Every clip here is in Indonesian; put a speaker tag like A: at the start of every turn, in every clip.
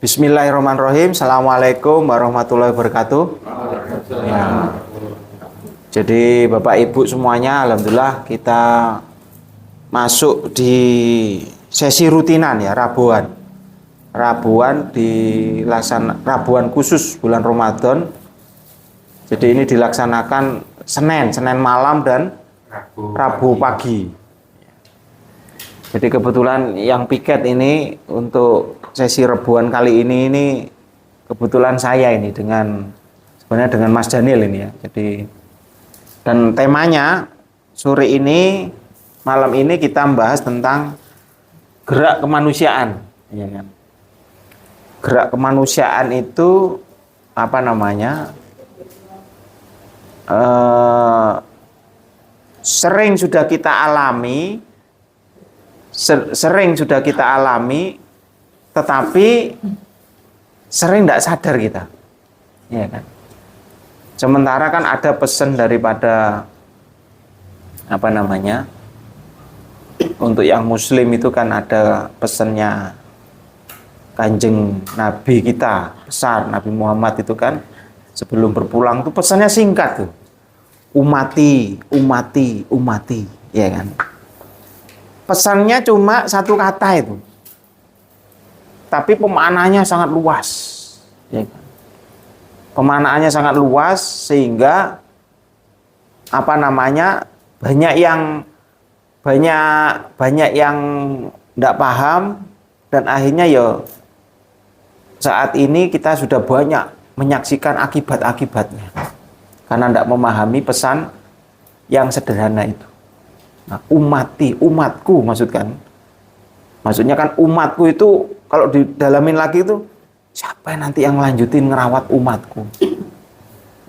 A: Bismillahirrahmanirrahim. Assalamualaikum warahmatullahi wabarakatuh. Ya. Jadi Bapak Ibu semuanya, alhamdulillah kita masuk di sesi rutinan ya, Rabuan. Rabuan khusus bulan Ramadan. Jadi ini dilaksanakan Senin malam dan Rabu pagi. Jadi kebetulan yang piket ini untuk sesi Rabuan kali ini kebetulan saya ini sebenarnya dengan Mas Daniel ini ya. Jadi dan temanya sore ini malam ini kita membahas tentang gerak kemanusiaan, ya kan? Gerak kemanusiaan itu apa namanya? Sering sudah kita alami, tetapi sering tidak sadar kita, ya kan? Sementara kan ada pesan daripada apa namanya, untuk yang Muslim itu kan ada pesannya Kanjeng Nabi kita besar, Nabi Muhammad itu kan sebelum berpulang itu pesannya singkat tuh, umati, ya kan? Pesannya cuma satu kata itu, tapi pemaknaannya sangat luas, ya kan? Pemaknaannya sangat luas sehingga apa namanya banyak yang tidak paham, dan akhirnya ya saat ini kita sudah banyak menyaksikan akibat-akibatnya karena tidak memahami pesan yang sederhana itu. Nah, umatku maksudnya kan umatku itu kalau didalamin lagi itu siapa nanti yang lanjutin ngerawat umatku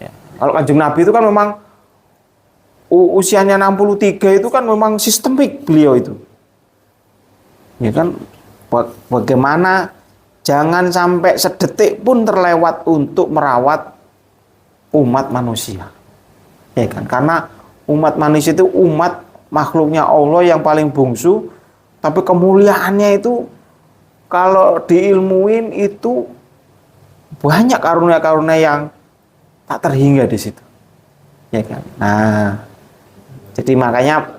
A: ya. Kalau Kanjeng Nabi itu kan memang usianya 63 itu kan memang sistemik beliau itu ya kan, bagaimana jangan sampai sedetik pun terlewat untuk merawat umat manusia, ya kan? Karena umat manusia itu umat makhluknya Allah yang paling bungsu, tapi kemuliaannya itu kalau diilmuin itu banyak karunia-karunia yang tak terhingga di situ, ya kan? Nah, jadi makanya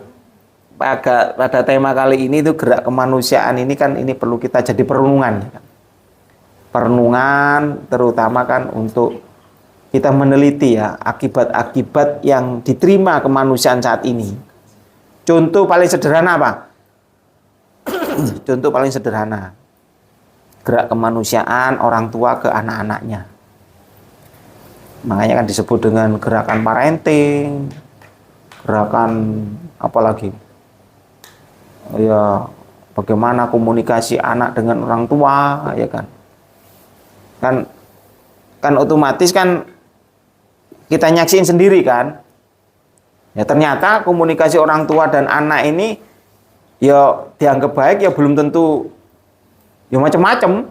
A: pada tema kali ini itu gerak kemanusiaan ini kan ini perlu kita jadi perenungan, ya kan? Perenungan terutama kan untuk kita meneliti ya akibat-akibat yang diterima kemanusiaan saat ini. Contoh paling sederhana apa? Contoh paling sederhana, gerak kemanusiaan orang tua ke anak-anaknya. Makanya kan disebut dengan gerakan parenting, gerakan apa lagi? Ya, bagaimana komunikasi anak dengan orang tua, ya kan? Kan otomatis kan kita nyaksiin sendiri kan. Ya ternyata komunikasi orang tua dan anak ini ya dianggap baik ya belum tentu ya macam-macam.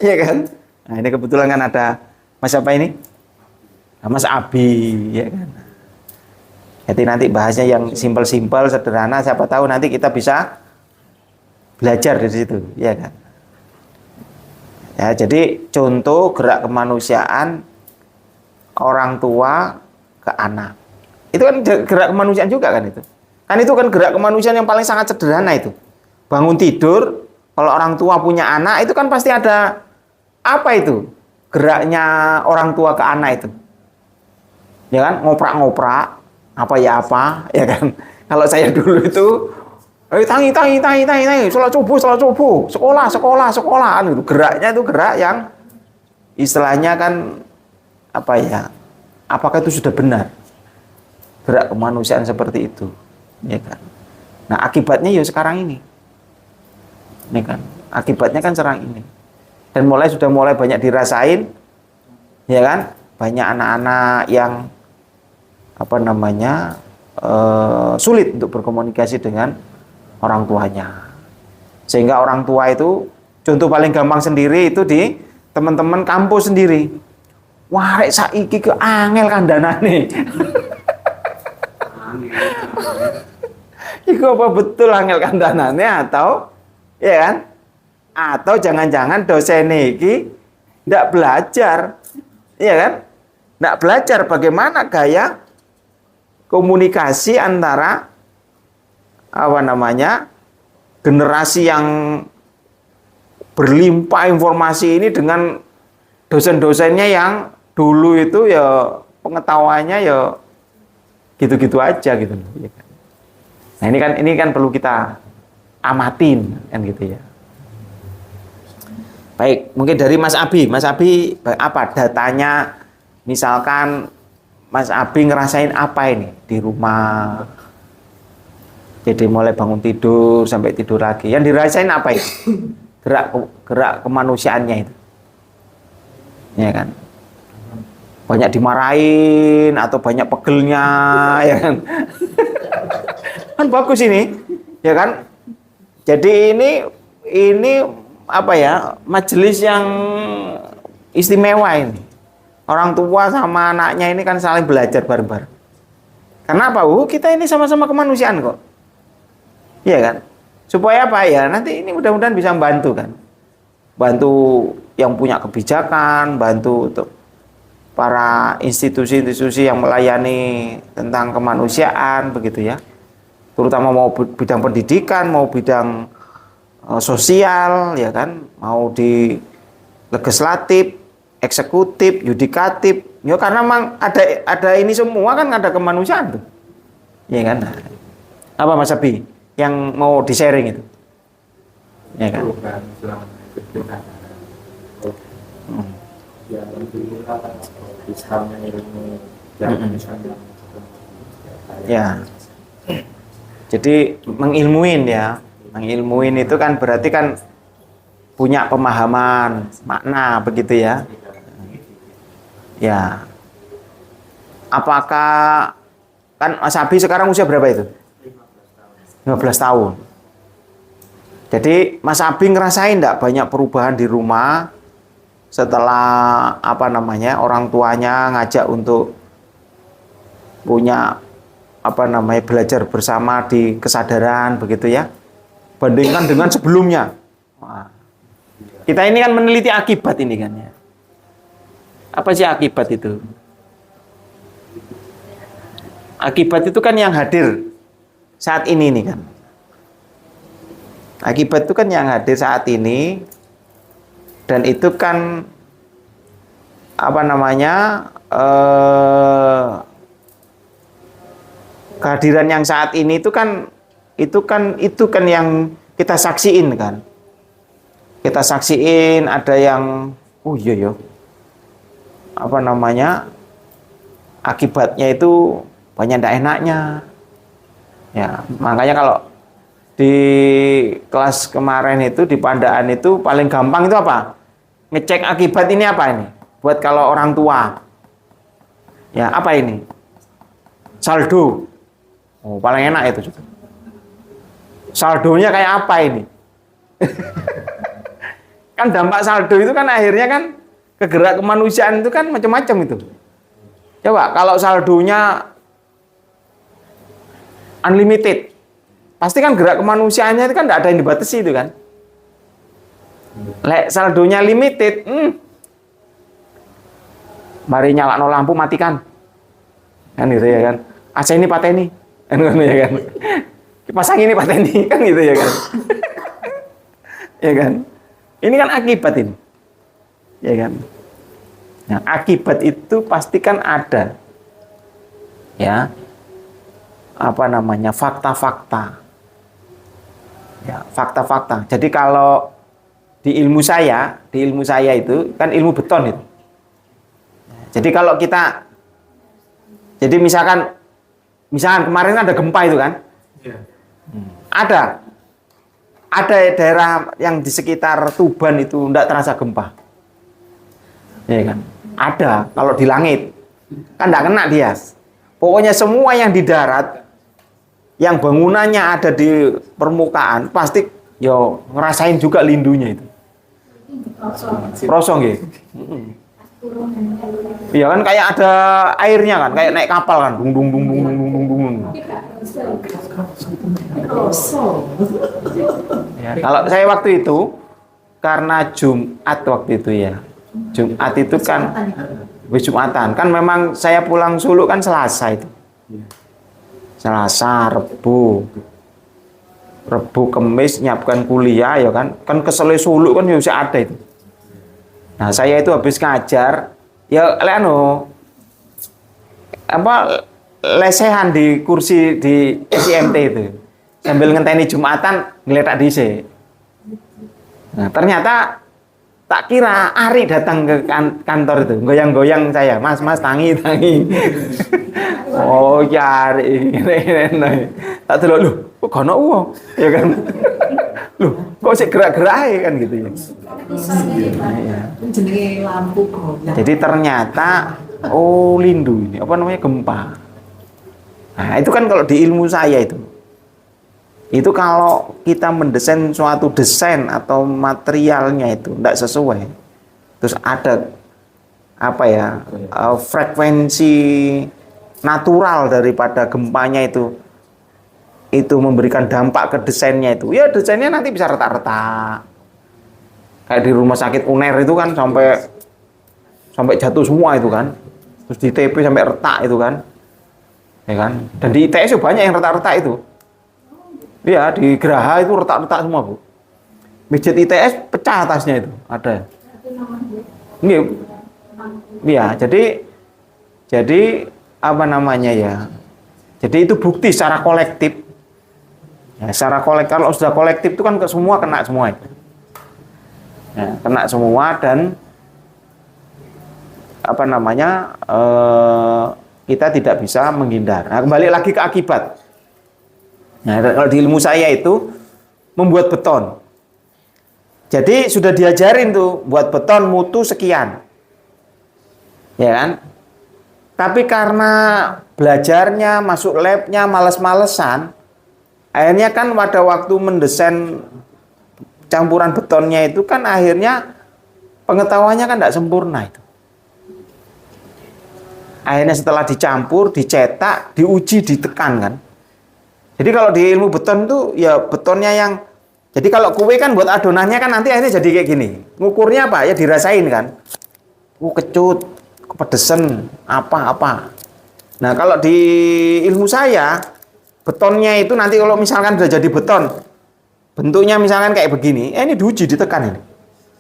A: Iya kan? Nah, ini kebetulan kan ada Mas apa ini? Mas Abi, ya kan. Jadi nanti bahasnya yang simpel-simpel, sederhana, siapa tahu nanti kita bisa belajar dari situ, ya kan. Ya, jadi contoh gerak kemanusiaan orang tua ke anak. Itu kan gerak kemanusiaan juga kan itu. Kan itu kan gerak kemanusiaan yang paling sangat sederhana itu. Bangun tidur, kalau orang tua punya anak itu kan pasti ada apa itu? Geraknya orang tua ke anak itu. Ya kan? Ngoprak-ngoprak, apa, ya kan? Kalau saya dulu itu tangi, sholat subuh, sekolah, kan gitu. Geraknya itu gerak yang istilahnya kan apa ya? Apakah itu sudah benar? Gerak kemanusiaan seperti itu, ya kan? Nah, akibatnya ya sekarang ini. Ya kan? Akibatnya kan sekarang ini. Dan sudah mulai banyak dirasain, ya kan? Banyak anak-anak yang apa namanya? Sulit untuk berkomunikasi dengan orang tuanya, sehingga orang tua itu contoh paling gampang sendiri itu di teman-teman kampus sendiri. Wah, rek saiki ke angel kandhanane. Iku apa betul angel kandhanane atau ya kan? Atau jangan-jangan dosen iki ndak belajar. Iya kan? Ndak belajar bagaimana gaya komunikasi antara generasi yang berlimpah informasi ini dengan dosen-dosennya yang dulu itu ya pengetahuannya ya gitu-gitu aja gitu. Nah, ini kan perlu kita amatin kan gitu ya. Baik, mungkin dari Mas Abi. Mas Abi apa datanya, misalkan Mas Abi ngerasain apa ini di rumah? Jadi mulai bangun tidur sampai tidur lagi. Yang dirasain apa itu? Gerak kemanusiaannya itu. Ya kan? Banyak dimarahin atau banyak pegelnya, ya kan? Kan bagus ini, ya kan? Jadi ini apa ya? Majelis yang istimewa ini. Orang tua sama anaknya ini kan saling belajar bareng-bareng. Karena apa? Kita ini sama-sama kemanusiaan kok. Iya kan? Supaya apa ya? Nanti ini mudah-mudahan bisa membantu kan. Bantu yang punya kebijakan, bantu untuk para institusi-institusi yang melayani tentang kemanusiaan begitu ya. Terutama mau bidang pendidikan, mau bidang sosial ya kan, mau di legislatif, eksekutif, yudikatif. Ya karena memang ada ini semua kan, ada kemanusiaan tuh. Ya kan? Apa Mas Abi yang mau di-sharing itu? Ya kan?
B: Ya alhamdulillah bisa mengilmu dan misalnya
A: ya. Jadi mengilmuin ya. Mengilmuin itu kan berarti kan punya pemahaman, makna begitu ya. Ya. Apakah kan Mas Abi sekarang usia berapa itu? 15 tahun. Jadi Mas Abi ngerasain enggak banyak perubahan di rumah setelah orang tuanya ngajak untuk punya belajar bersama di kesadaran begitu ya, bandingkan dengan sebelumnya. Wah. Kita ini kan meneliti akibat ini kan ya. Apa sih akibat itu? Akibat itu kan yang hadir saat ini nih kan. Akibat itu kan yang hadir saat ini, dan itu kan kehadiran yang saat ini itu kan yang kita saksiin kan. Kita saksiin ada yang akibatnya itu banyak ndak enaknya. Ya, makanya kalau di kelas kemarin itu di Pandaan itu paling gampang itu apa? Ngecek akibat ini apa ini? Buat kalau orang tua. Ya, apa ini? Saldo. Oh, paling enak itu juga. Saldonya kayak apa ini? Kan dampak saldo itu kan akhirnya kan kegerak kemanusiaan itu kan macam-macam itu. Coba kalau saldonya unlimited, pasti kan gerak kemanusiaannya itu kan tidak ada yang dibatasi itu kan. Lek saldonya limited, mari nyalakan lampu matikan, kan gitu ya kan. AC ini pateni, kan ya kan. Pasang ini pateni, kan gitu ya kan. Ya kan. Ini kan akibat ini, ya kan. Nah, akibat itu pasti kan ada, ya. Fakta-fakta. Ya, fakta-fakta. Jadi kalau di ilmu saya itu kan ilmu beton itu. Jadi kalau kita, jadi misalkan kemarin ada gempa itu kan, ada daerah yang di sekitar Tuban itu tidak terasa gempa, ya kan? Ada kalau di langit kan tidak kena dia. Pokoknya semua yang di darat, yang bangunannya ada di permukaan, pasti yo ngerasain juga lindunya itu. Prosong gitu. Iya kan kayak ada airnya kan, kayak naik kapal kan, dung dung dung dung dung dung dung. Ya, kalau saya waktu itu karena Jumat waktu itu ya. Jumat itu kan wis Jumatan. Kan memang saya pulang Solo kan Selasa itu. Selasa, Rebu, Kemis nyiapkan kuliah ya kan. Kan kesel Solo kan ya bisa ada itu. Nah, saya itu habis ngajar ya lesehan di kursi di SIMT itu. Sambil ngenteni Jumatan ngeletak dhisik. Nah, ternyata tak kira Ari datang ke kantor itu, goyang-goyang saya, mas tangi. Oh ya Ari, tak delok lho, kok gono uang, ya kan? Loh, kok sih gerak-gerak kan gitu ya.
C: Jenenge lampu goyang.
A: Jadi ternyata lindu ini, apa namanya gempa. Nah itu kan kalau di ilmu saya itu kalau kita mendesain suatu desain atau materialnya itu tidak sesuai, terus ada frekuensi natural daripada gempanya itu memberikan dampak ke desainnya itu, ya desainnya nanti bisa retak-retak. Kayak di rumah sakit UNER itu kan sampai jatuh semua itu kan, terus di TP sampai retak itu kan, ya kan, dan di ITS banyak yang retak-retak itu. Iya, di Geraha itu retak-retak semua, Bu. Masjid ITS pecah atasnya itu, ada. Iya, jadi apa namanya ya? Jadi itu bukti secara kolektif. Ya, secara kolektif, kalau sudah kolektif itu kan semua kena semua itu. Ya, kena semua dan apa namanya? Kita tidak bisa menghindar. Nah, kembali lagi ke akibat. Nah, kalau di ilmu saya itu membuat beton. Jadi sudah diajarin tuh buat beton mutu sekian. Ya kan? Tapi karena belajarnya, masuk labnya males-malesan, akhirnya kan pada waktu mendesain campuran betonnya itu kan akhirnya pengetahuannya kan tidak sempurna itu. Akhirnya setelah dicampur, dicetak, diuji, ditekan kan. Jadi kalau di ilmu beton tuh ya betonnya yang, jadi kalau kue kan buat adonannya kan nanti akhirnya jadi kayak gini. Ngukurnya apa? Ya dirasain kan. Kecut, kepedesan, apa-apa. Nah kalau di ilmu saya, betonnya itu nanti kalau misalkan udah jadi beton, bentuknya misalkan kayak begini, ini diuji, ditekan ini.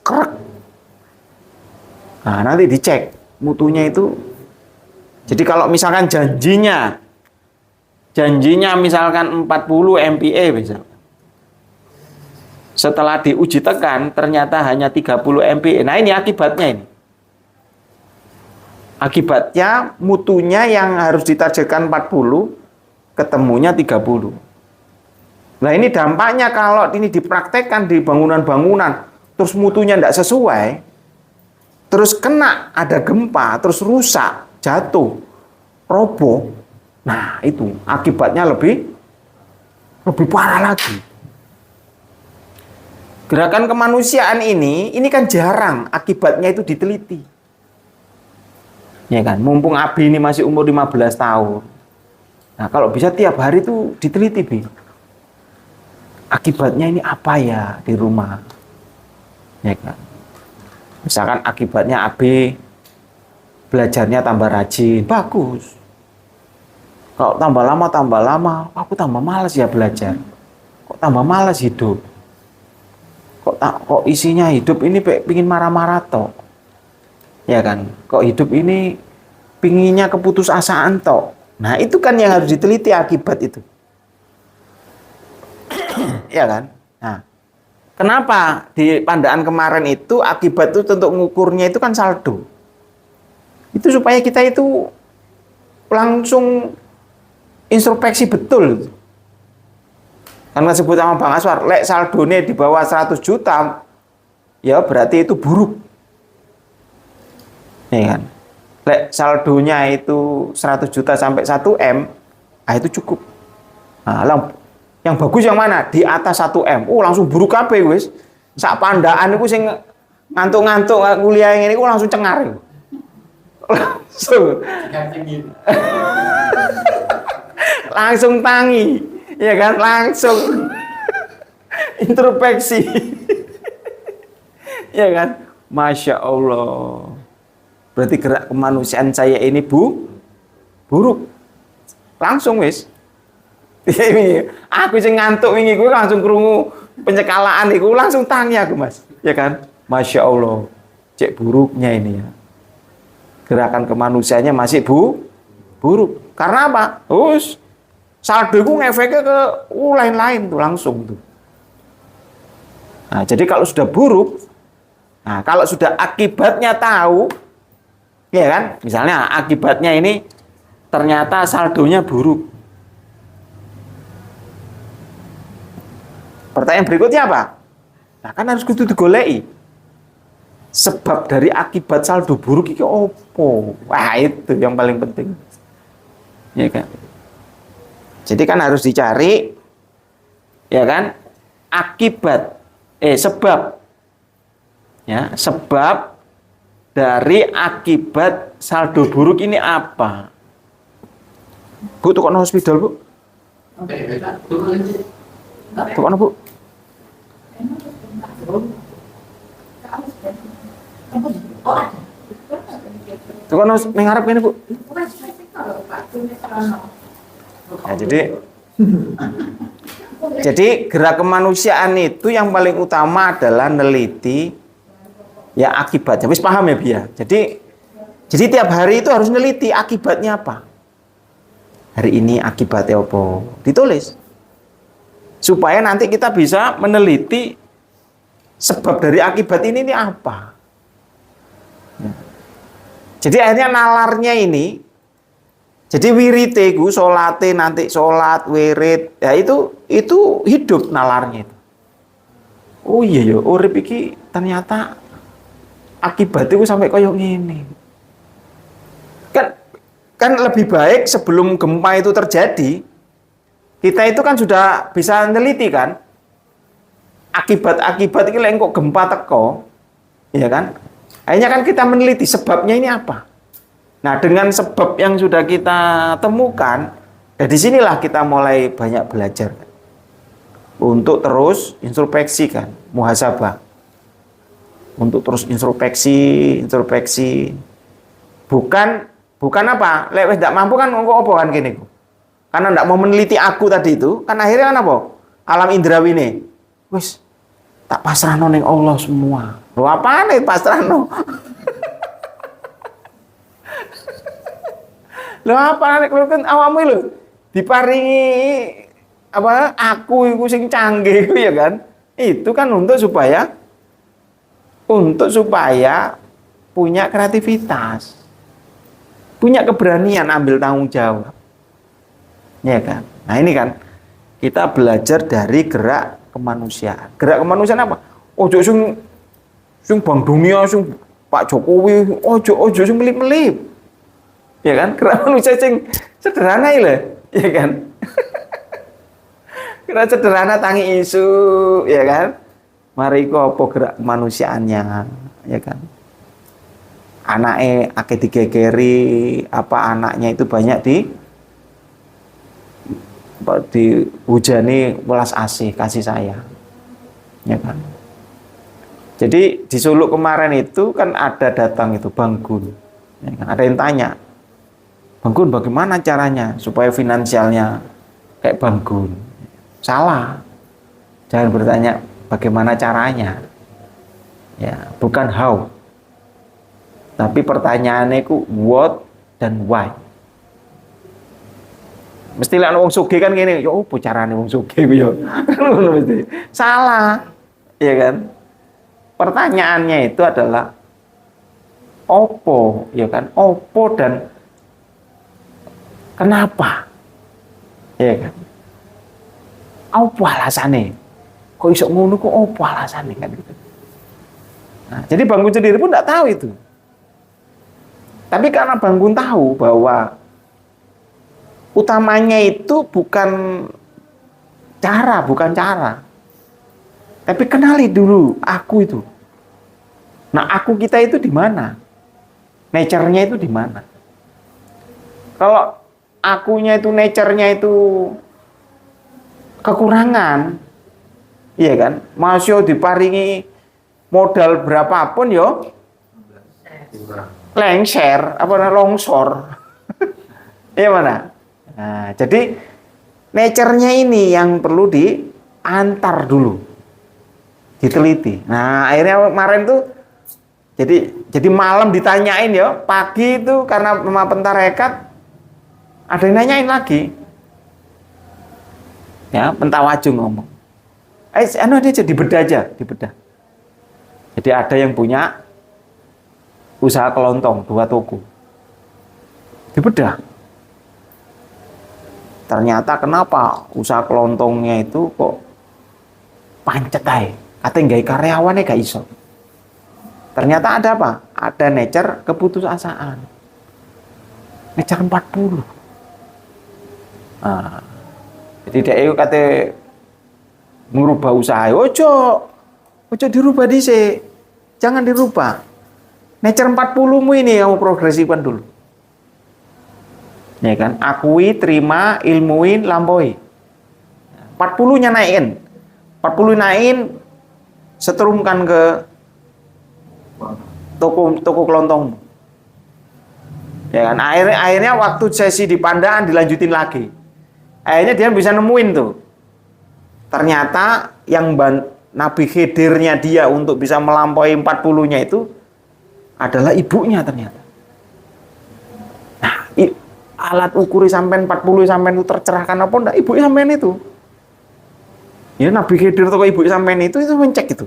A: Krek. Nah nanti dicek mutunya itu. Jadi kalau misalkan janjinya misalkan 40 MPa misalkan. Setelah diuji tekan ternyata hanya 30 MPa. Nah ini akibatnya ini. Akibatnya mutunya yang harus ditargetkan 40 ketemunya 30. Nah ini dampaknya kalau ini dipraktekkan di bangunan-bangunan terus mutunya tidak sesuai, terus kena ada gempa, terus rusak, jatuh, roboh. Nah itu akibatnya lebih parah lagi. Gerakan kemanusiaan ini kan jarang akibatnya itu diteliti. Ya kan, mumpung Abi ini masih umur 15 tahun. Nah kalau bisa tiap hari itu diteliti, Bi. Akibatnya ini apa ya di rumah? Ya kan. Misalkan akibatnya Abi belajarnya tambah rajin, bagus. Kalau tambah lama, aku tambah malas ya belajar. Kok tambah malas hidup? Kok isinya hidup ini pingin marah-marah toh? Ya kan? Kok hidup ini pinginnya keputusasaan toh? Nah itu kan yang harus diteliti akibat itu. Ya kan? Nah, kenapa di Pandaan kemarin itu akibat itu untuk mengukurnya itu kan saldo. Itu supaya kita itu langsung introspeksi betul. Karena sebut sama Bang Aswar, lek saldonya di bawah 100 juta, ya berarti itu buruk. Ya kan? Lek saldonya itu 100 juta sampai 1 M, itu cukup. Nah, yang bagus yang mana? Di atas 1 M. Langsung buruk kabeh wis. Sak Pandaan iku sing ngantuk-ngantuk kuliah ngene iku langsung cengar. Langsung. Langsung tangi, ya kan? Langsung introspeksi. Ya kan? Masya Allah. Berarti gerak kemanusiaan saya ini buruk. Langsung wis. Aku sing ngantuk wingi kuwi langsung krungu penyekalaan iku langsung tangi aku, Mas. Ya kan? Masya Allah. Cek buruknya ini ya. Gerakan kemanusiaannya masih buruk. Karena apa? Saldo ku ngefeknya ke lain-lain tuh langsung tuh. Nah, jadi kalau sudah buruk, nah kalau sudah akibatnya tahu, ya kan? Misalnya akibatnya ini ternyata saldonya buruk. Pertanyaan berikutnya apa? Nah, kan harus kudu digoleki. Sebab dari akibat saldo buruk itu opo? Wah, itu yang paling penting. Ya kan? Jadi kan harus dicari, ya kan? Sebab. Ya, sebab dari akibat saldo buruk ini apa? Bu, tukang hospital, Bu. Tukang Bu. Tukang ning ngarep kene, Bu. Nah, jadi gerak kemanusiaan itu yang paling utama adalah neliti ya akibatnya. Wis paham ya, Bia? Jadi tiap hari itu harus neliti akibatnya apa. Hari ini akibatnya apa? Ditulis. Supaya nanti kita bisa meneliti sebab dari akibat ini apa. Jadi akhirnya nalarnya ini, jadi wirite ku salate nanti salat wirid, ya itu hidup nalarnya itu. Oh iya ya, urip iki ternyata akibatnya ku sampai koyo ngene. Kan lebih baik sebelum gempa itu terjadi, kita itu kan sudah bisa meneliti kan akibat ini lek kok gempa teko, ya kan? Akhirnya kan kita meneliti sebabnya ini apa. Nah, dengan sebab yang sudah kita temukan, dari sinilah kita mulai banyak belajar untuk terus introspeksi kan, muhasabah. Untuk terus introspeksi. Bukan apa? Lek wis ndak mampu kan kok apa kan gini. Karena ndak mau meneliti aku tadi itu, kan akhirnya kan apa? Alam indrawine. Wis tak pasrahno ning Allah semua. Lho apane pasrahno? Lho apane kan awakmu lho diparingi apa aku iku sing canggih iku ya kan? Itu kan untuk supaya punya kreativitas. Punya keberanian ambil tanggung jawab. Ya kan? Nah, ini kan kita belajar dari gerak kemanusiaan. Gerak kemanusiaan apa? Ojo sing Bank Dunia, sing Pak Jokowi, ojo sing melip-melip. Ya kan? Gerak manusia sing sederhana lho, ya kan? Gerak sederhana tangi isu, ya kan? Mari kok apa gerak kemanusiaannya, ya kan? Anaknya akeh digegeri, apa anaknya itu banyak dihujani welas asih kasih sayang, ya kan? Jadi di Solo kemarin itu kan ada datang itu Bang Gun, ya kan? Ada yang tanya, Bang Gun bagaimana caranya supaya finansialnya kayak Bang Gun? Salah, jangan bertanya bagaimana caranya, ya bukan how, tapi pertanyaannya itu what dan why. Mesti lek wong sugih kan ngene, yo opo carane wong sugih ku yo. Ngono mesti. Salah. Ya kan? Pertanyaannya itu adalah opo, ya kan? Opo dan kenapa? Ya kan? Opo alasane? Kok iso ngono kok opo alasane kan gitu. Nah, jadi Bang Gun sendiri pun enggak tahu itu. Tapi karena Bang Gun tahu bahwa utamanya itu bukan cara. Tapi kenali dulu aku itu. Nah, aku kita itu di mana? Nature-nya itu di mana? Kalau akunya itu nature-nya itu kekurangan, iya kan? Masih diparingi modal berapapun yo lengser apa longsor. Iya mana? Nah, jadi nature-nya ini yang perlu diantar dulu, diteliti. Nah, akhirnya kemarin tuh jadi malam ditanyain ya, pagi itu karena Mama Pentarekat ada yang nanyain lagi. Ya, Pentawajung ngomong. Dia jadi dibedah aja, dibedah. Jadi ada yang punya usaha kelontong 2 toko. Dibedah. Ternyata kenapa usaha kelontongnya itu kok pancet aja. Katanya gak karyawannya gak iso. Ternyata ada apa? Ada nature keputusasaan. Nature 40. Nah, jadi dia kata merubah usaha. Ojo dirubah dhisik. Jangan dirubah. Nature 40-mu ini yang progresifkan dulu. Ya kan? Akui, terima, ilmuin, lampaui. 40-nya naikin. 40 naikin, seterumkan ke toko kelontong. Ya kan? Akhirnya waktu sesi di Pandaan dilanjutin lagi. Akhirnya dia bisa nemuin tuh. Ternyata yang Nabi Khidirnya dia untuk bisa melampaui 40-nya itu adalah ibunya ternyata. Nah, alat ukur sampai 40 sampai itu tercerahkan apa enggak? Ibu sampean itu. Ya Nabi Khidir atau ibu sampean itu mencek itu.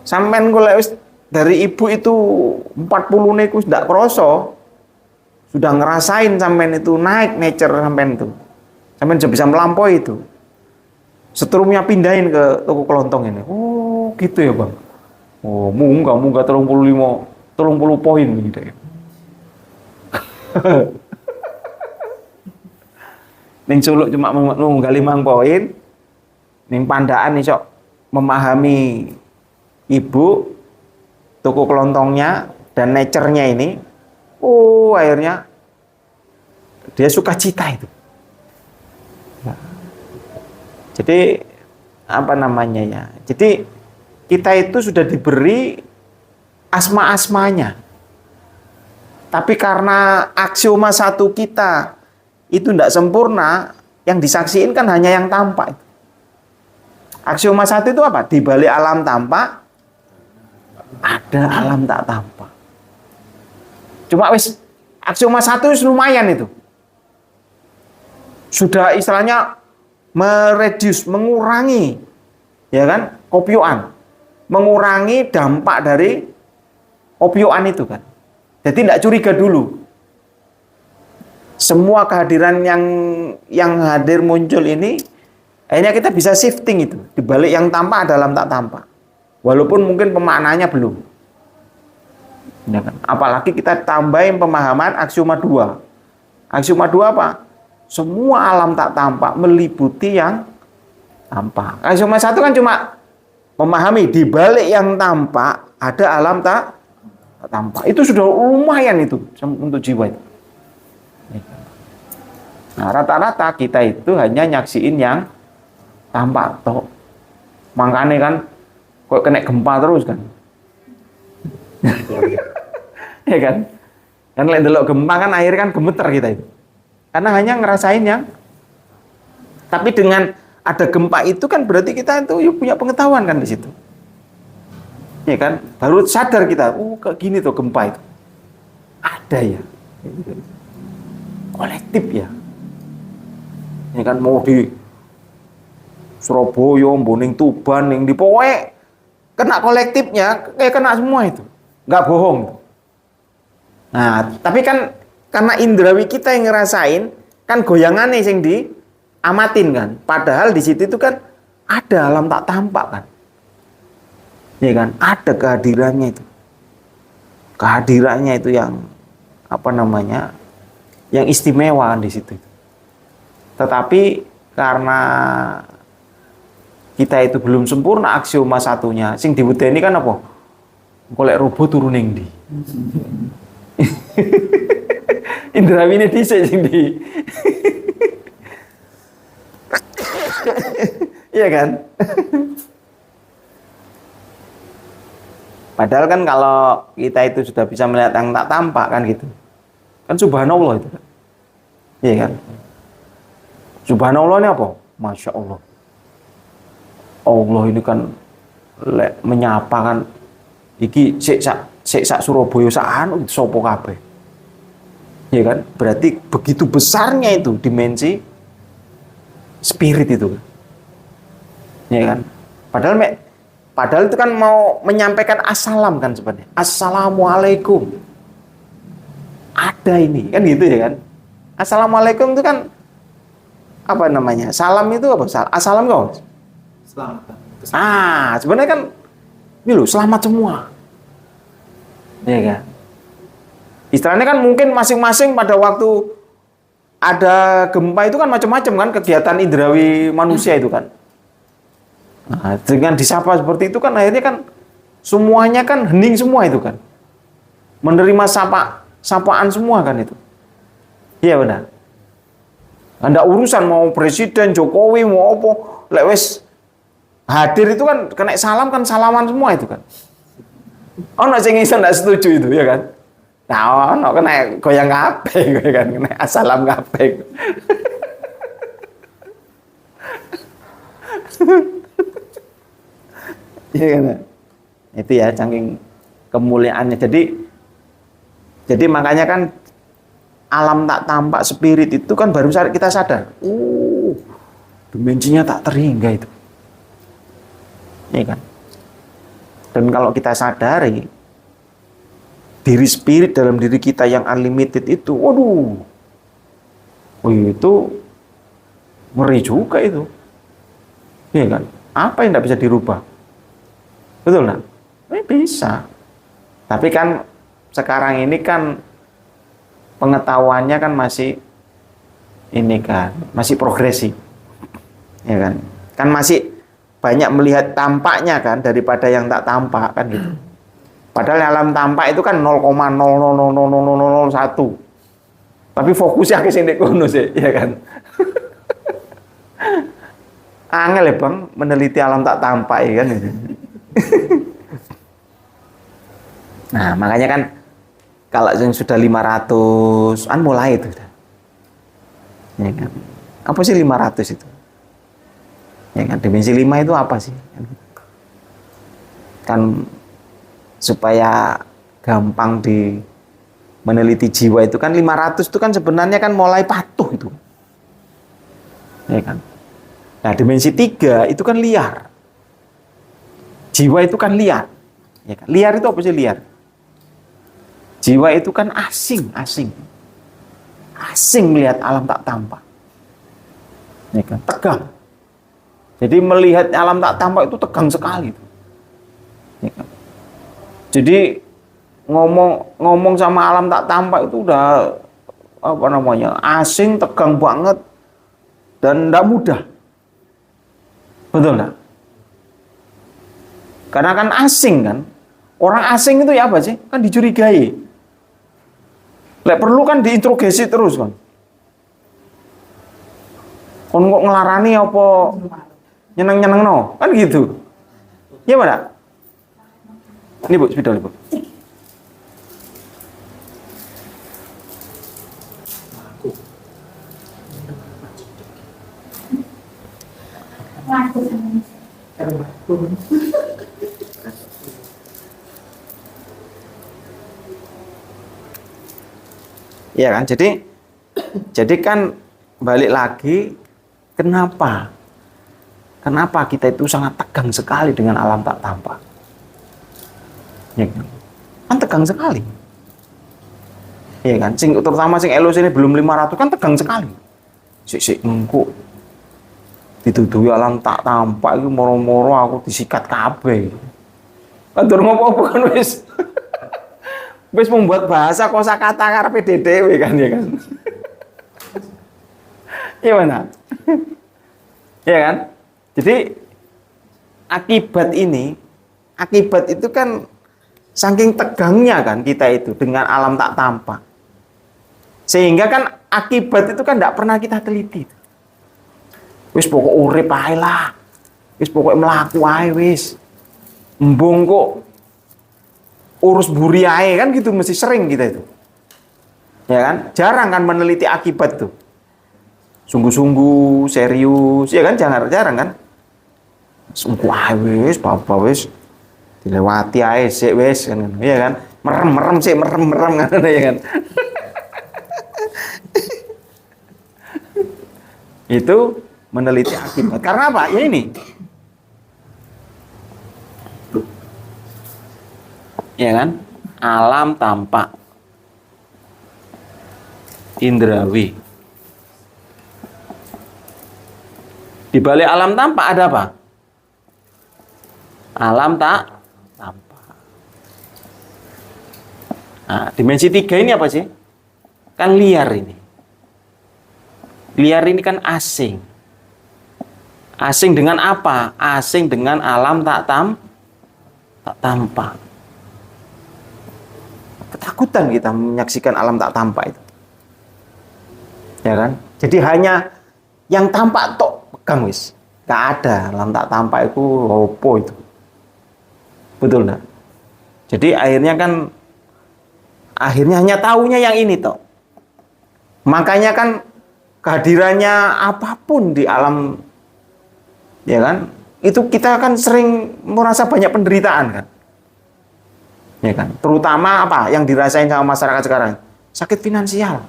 A: Sampean golek wis dari ibu itu 40 niku ndak kroso. Sudah ngerasain sampean itu naik nature sampean itu. Sampean sudah bisa melampaui itu. Seterumnya pindahin ke toko kelontong ini. Oh, gitu ya, Bang. Oh, munggah 30 poin gitu ya. Ning Solo cuma munggah 5 poin. Ning Pandaan iso memahami ibu toko kelontongnya dan nature-nya ini. Oh, akhirnya dia suka cita itu. Jadi apa namanya ya? Jadi kita itu sudah diberi asma-asmanya. Tapi karena aksioma 1 kita itu tidak sempurna, yang disaksiin kan hanya yang tampak. Aksioma 1 itu apa? Di balik alam tampak ada alam tak tampak. Cuma wis aksioma 1 lumayan itu. Sudah istilahnya mengurangi, ya kan, kopioan, mengurangi dampak dari kopioan itu kan. Jadi tidak curiga dulu. Semua kehadiran yang hadir muncul ini, akhirnya kita bisa shifting itu. Di balik yang tampak ada alam tak tampak. Walaupun mungkin pemaknanya belum. Ya kan? Apalagi kita tambahin pemahaman aksioma 2. Aksioma 2 apa? Semua alam tak tampak meliputi yang tampak. Aksioma 1 kan cuma memahami di balik yang tampak ada alam tak tampak. Itu sudah lumayan itu untuk jiwa itu. Nah, rata-rata kita itu hanya nyaksiin yang tampak toh. Makanya kan kok kena gempa terus kan. Ya kan? Kan lek delok gempa kan akhirnya kan gemeter kita itu. Karena hanya ngerasain yang, tapi dengan ada gempa itu kan berarti kita itu punya pengetahuan kan di situ. Ya kan? Baru sadar kita, oh kayak gini tuh gempa itu. Ada ya. Kolektif ya. Ya kan mau di Surabaya, Boning Tuban, yang di Poe kena kolektifnya, kena semua itu. Nggak bohong. Nah, tapi kan karena indrawi kita yang ngerasain, kan goyangannya yang diamatin kan. Padahal di situ itu kan ada alam tak tampak kan. Ya kan, ada kehadirannya itu. Kehadirannya itu yang apa namanya? Yang istimewa kan di situ. Tetapi karena kita itu belum sempurna aksioma 1-nya, sing diwedeni kan apa? Golek robot turun ning ndi. Indrawine dhisik sing di. Iya kan? Padahal kan kalau kita itu sudah bisa melihat yang tak tampak kan gitu. Kan subhanallah itu kan. Iya kan? Subhanallah ini apa? Masya Allah. Allah ini kan menyapa kan. Iki sik Surabaya sak sopo kabeh. Iya kan? Berarti begitu besarnya itu dimensi spirit itu. Iya kan? Padahal itu kan mau menyampaikan assalam kan sebenarnya. Assalamualaikum. Ada ini kan gitu ya kan. Assalamualaikum itu kan apa namanya? Salam itu apa? Assalam kok.
B: Selamat.
A: Sebenarnya kan ini loh selamat semua. Ya kan. Istilahnya kan mungkin masing-masing pada waktu ada gempa itu kan macam-macam kan kegiatan indrawi manusia itu kan. Nah, dengan disapa seperti itu kan akhirnya kan semuanya kan hening semua itu kan. Menerima sapaan semua kan itu. Iya benar. Anda urusan mau presiden Jokowi mau apa, lek wis hadir itu kan kena salam kan salaman semua itu kan. Ono sing iso ndak setuju itu ya kan. Nah, ono kena goyang kabeh kan kena assalam kabeh. Iya kan? Itu ya saking kemuliaannya. Jadi makanya kan alam tak tampak spirit itu kan baru kita sadar. Dimensinya tak terhingga itu. Iya kan? Dan kalau kita sadari diri spirit dalam diri kita yang unlimited itu, waduh. Itu ngeri juga itu. Iya kan? Apa yang tidak bisa dirubah? Betul nggak? Bisa. Tapi kan sekarang ini kan pengetahuannya kan masih ini kan, masih progresif. Ya kan? Kan masih banyak melihat tampaknya kan daripada yang tak tampak kan gitu. Padahal alam tampak itu kan 0,0000001. Tapi fokusnya ke sini kono sih, ya kan? Angel ya Bang meneliti alam tak tampak ya kan. Nah, makanya kan kalau yang sudah 500 kan mulai itu. Ya kan? Apa sih 500 itu? Ya kan, dimensi 5 itu apa sih? Kan supaya gampang meneliti jiwa itu kan 500 itu kan sebenarnya kan mulai patuh itu. Ya kan? Nah, dimensi 3 itu kan liar. Jiwa itu kan liar. Ya kan? Liar itu apa sih liar? Jiwa itu kan asing. Asing melihat alam tak tampak. Ya kan? Tegang. Jadi melihat alam tak tampak itu tegang sekali. Ya kan? Jadi ngomong sama alam tak tampak itu udah apa namanya asing, tegang banget dan tidak mudah. Betul nggak? Karena kan asing kan. Orang asing itu ya apa sih? Kan dicurigai. Lek perlu kan diinterogasi terus kan. Kon kok ngelarani apa nyeneng-nyeneng no? Kan gitu. Iya mana? Ini Bu, spidol Bu. Iya kan? Jadi kan balik lagi kenapa kita itu sangat tegang sekali dengan alam tak tampak? Ya kan tegang sekali. Iya kan? Terutama sing elus ini belum 500 kan tegang sekali. Sik engko dituduhi alam tak tampak itu moro-moro aku disikat kabeh. Kan durung apa-apa kan wis. Wis membuat bahasa kosakata karepe dhewe kan ya kan. Iya mana? Iya kan? Jadi akibat itu kan saking tegangnya kan kita itu dengan alam tak tampak. Sehingga kan akibat itu kan tidak pernah kita teliti. Wis pokok urip ae lah. Wis pokok mlaku ae wis. Embung kok urus buri ae kan gitu, mesti sering kita itu. Ya kan? Jarang kan meneliti akibat tuh. Sungguh-sungguh, serius, ya kan? Jarang kan? Sungguh ae wis, apa wis dilewati ae sik wis kan. Iya kan? Merem-merem sik, merem-merem kan ya kan. Itu meneliti akibat. Karena apa? Ya ini. Ya kan? Alam tampak. Indrawi. Di balik alam tampak ada apa? Alam tak tampak. Nah, dimensi 3 ini apa sih? Kan liar ini. Liar ini kan asing. Asing dengan apa? Asing dengan alam tak tampak. Ketakutan kita menyaksikan alam tak tampak itu. Ya kan? Jadi hanya yang tampak tok pegang wis. Gak ada alam tak tampak itu opo itu. Betul enggak? Jadi akhirnya hanya taunya yang ini tok. Makanya kan kehadirannya apapun di alam, ya kan, itu kita kan sering merasa banyak penderitaan kan, ya kan, terutama apa yang dirasain sama masyarakat sekarang, sakit finansial,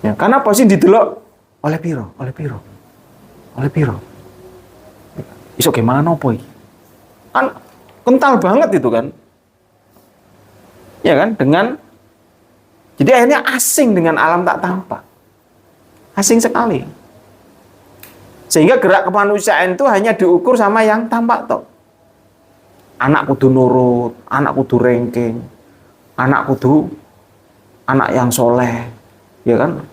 A: ya, karena pasti didelok oleh piro, iso gimana boy, kan kental banget itu kan, ya kan, jadi akhirnya asing dengan alam tak tampak. Asing sekali. Sehingga gerak kemanusiaan itu hanya diukur sama yang tampak toh. Anak kudu nurut, anak kudu ranking, anak yang soleh, ya kan?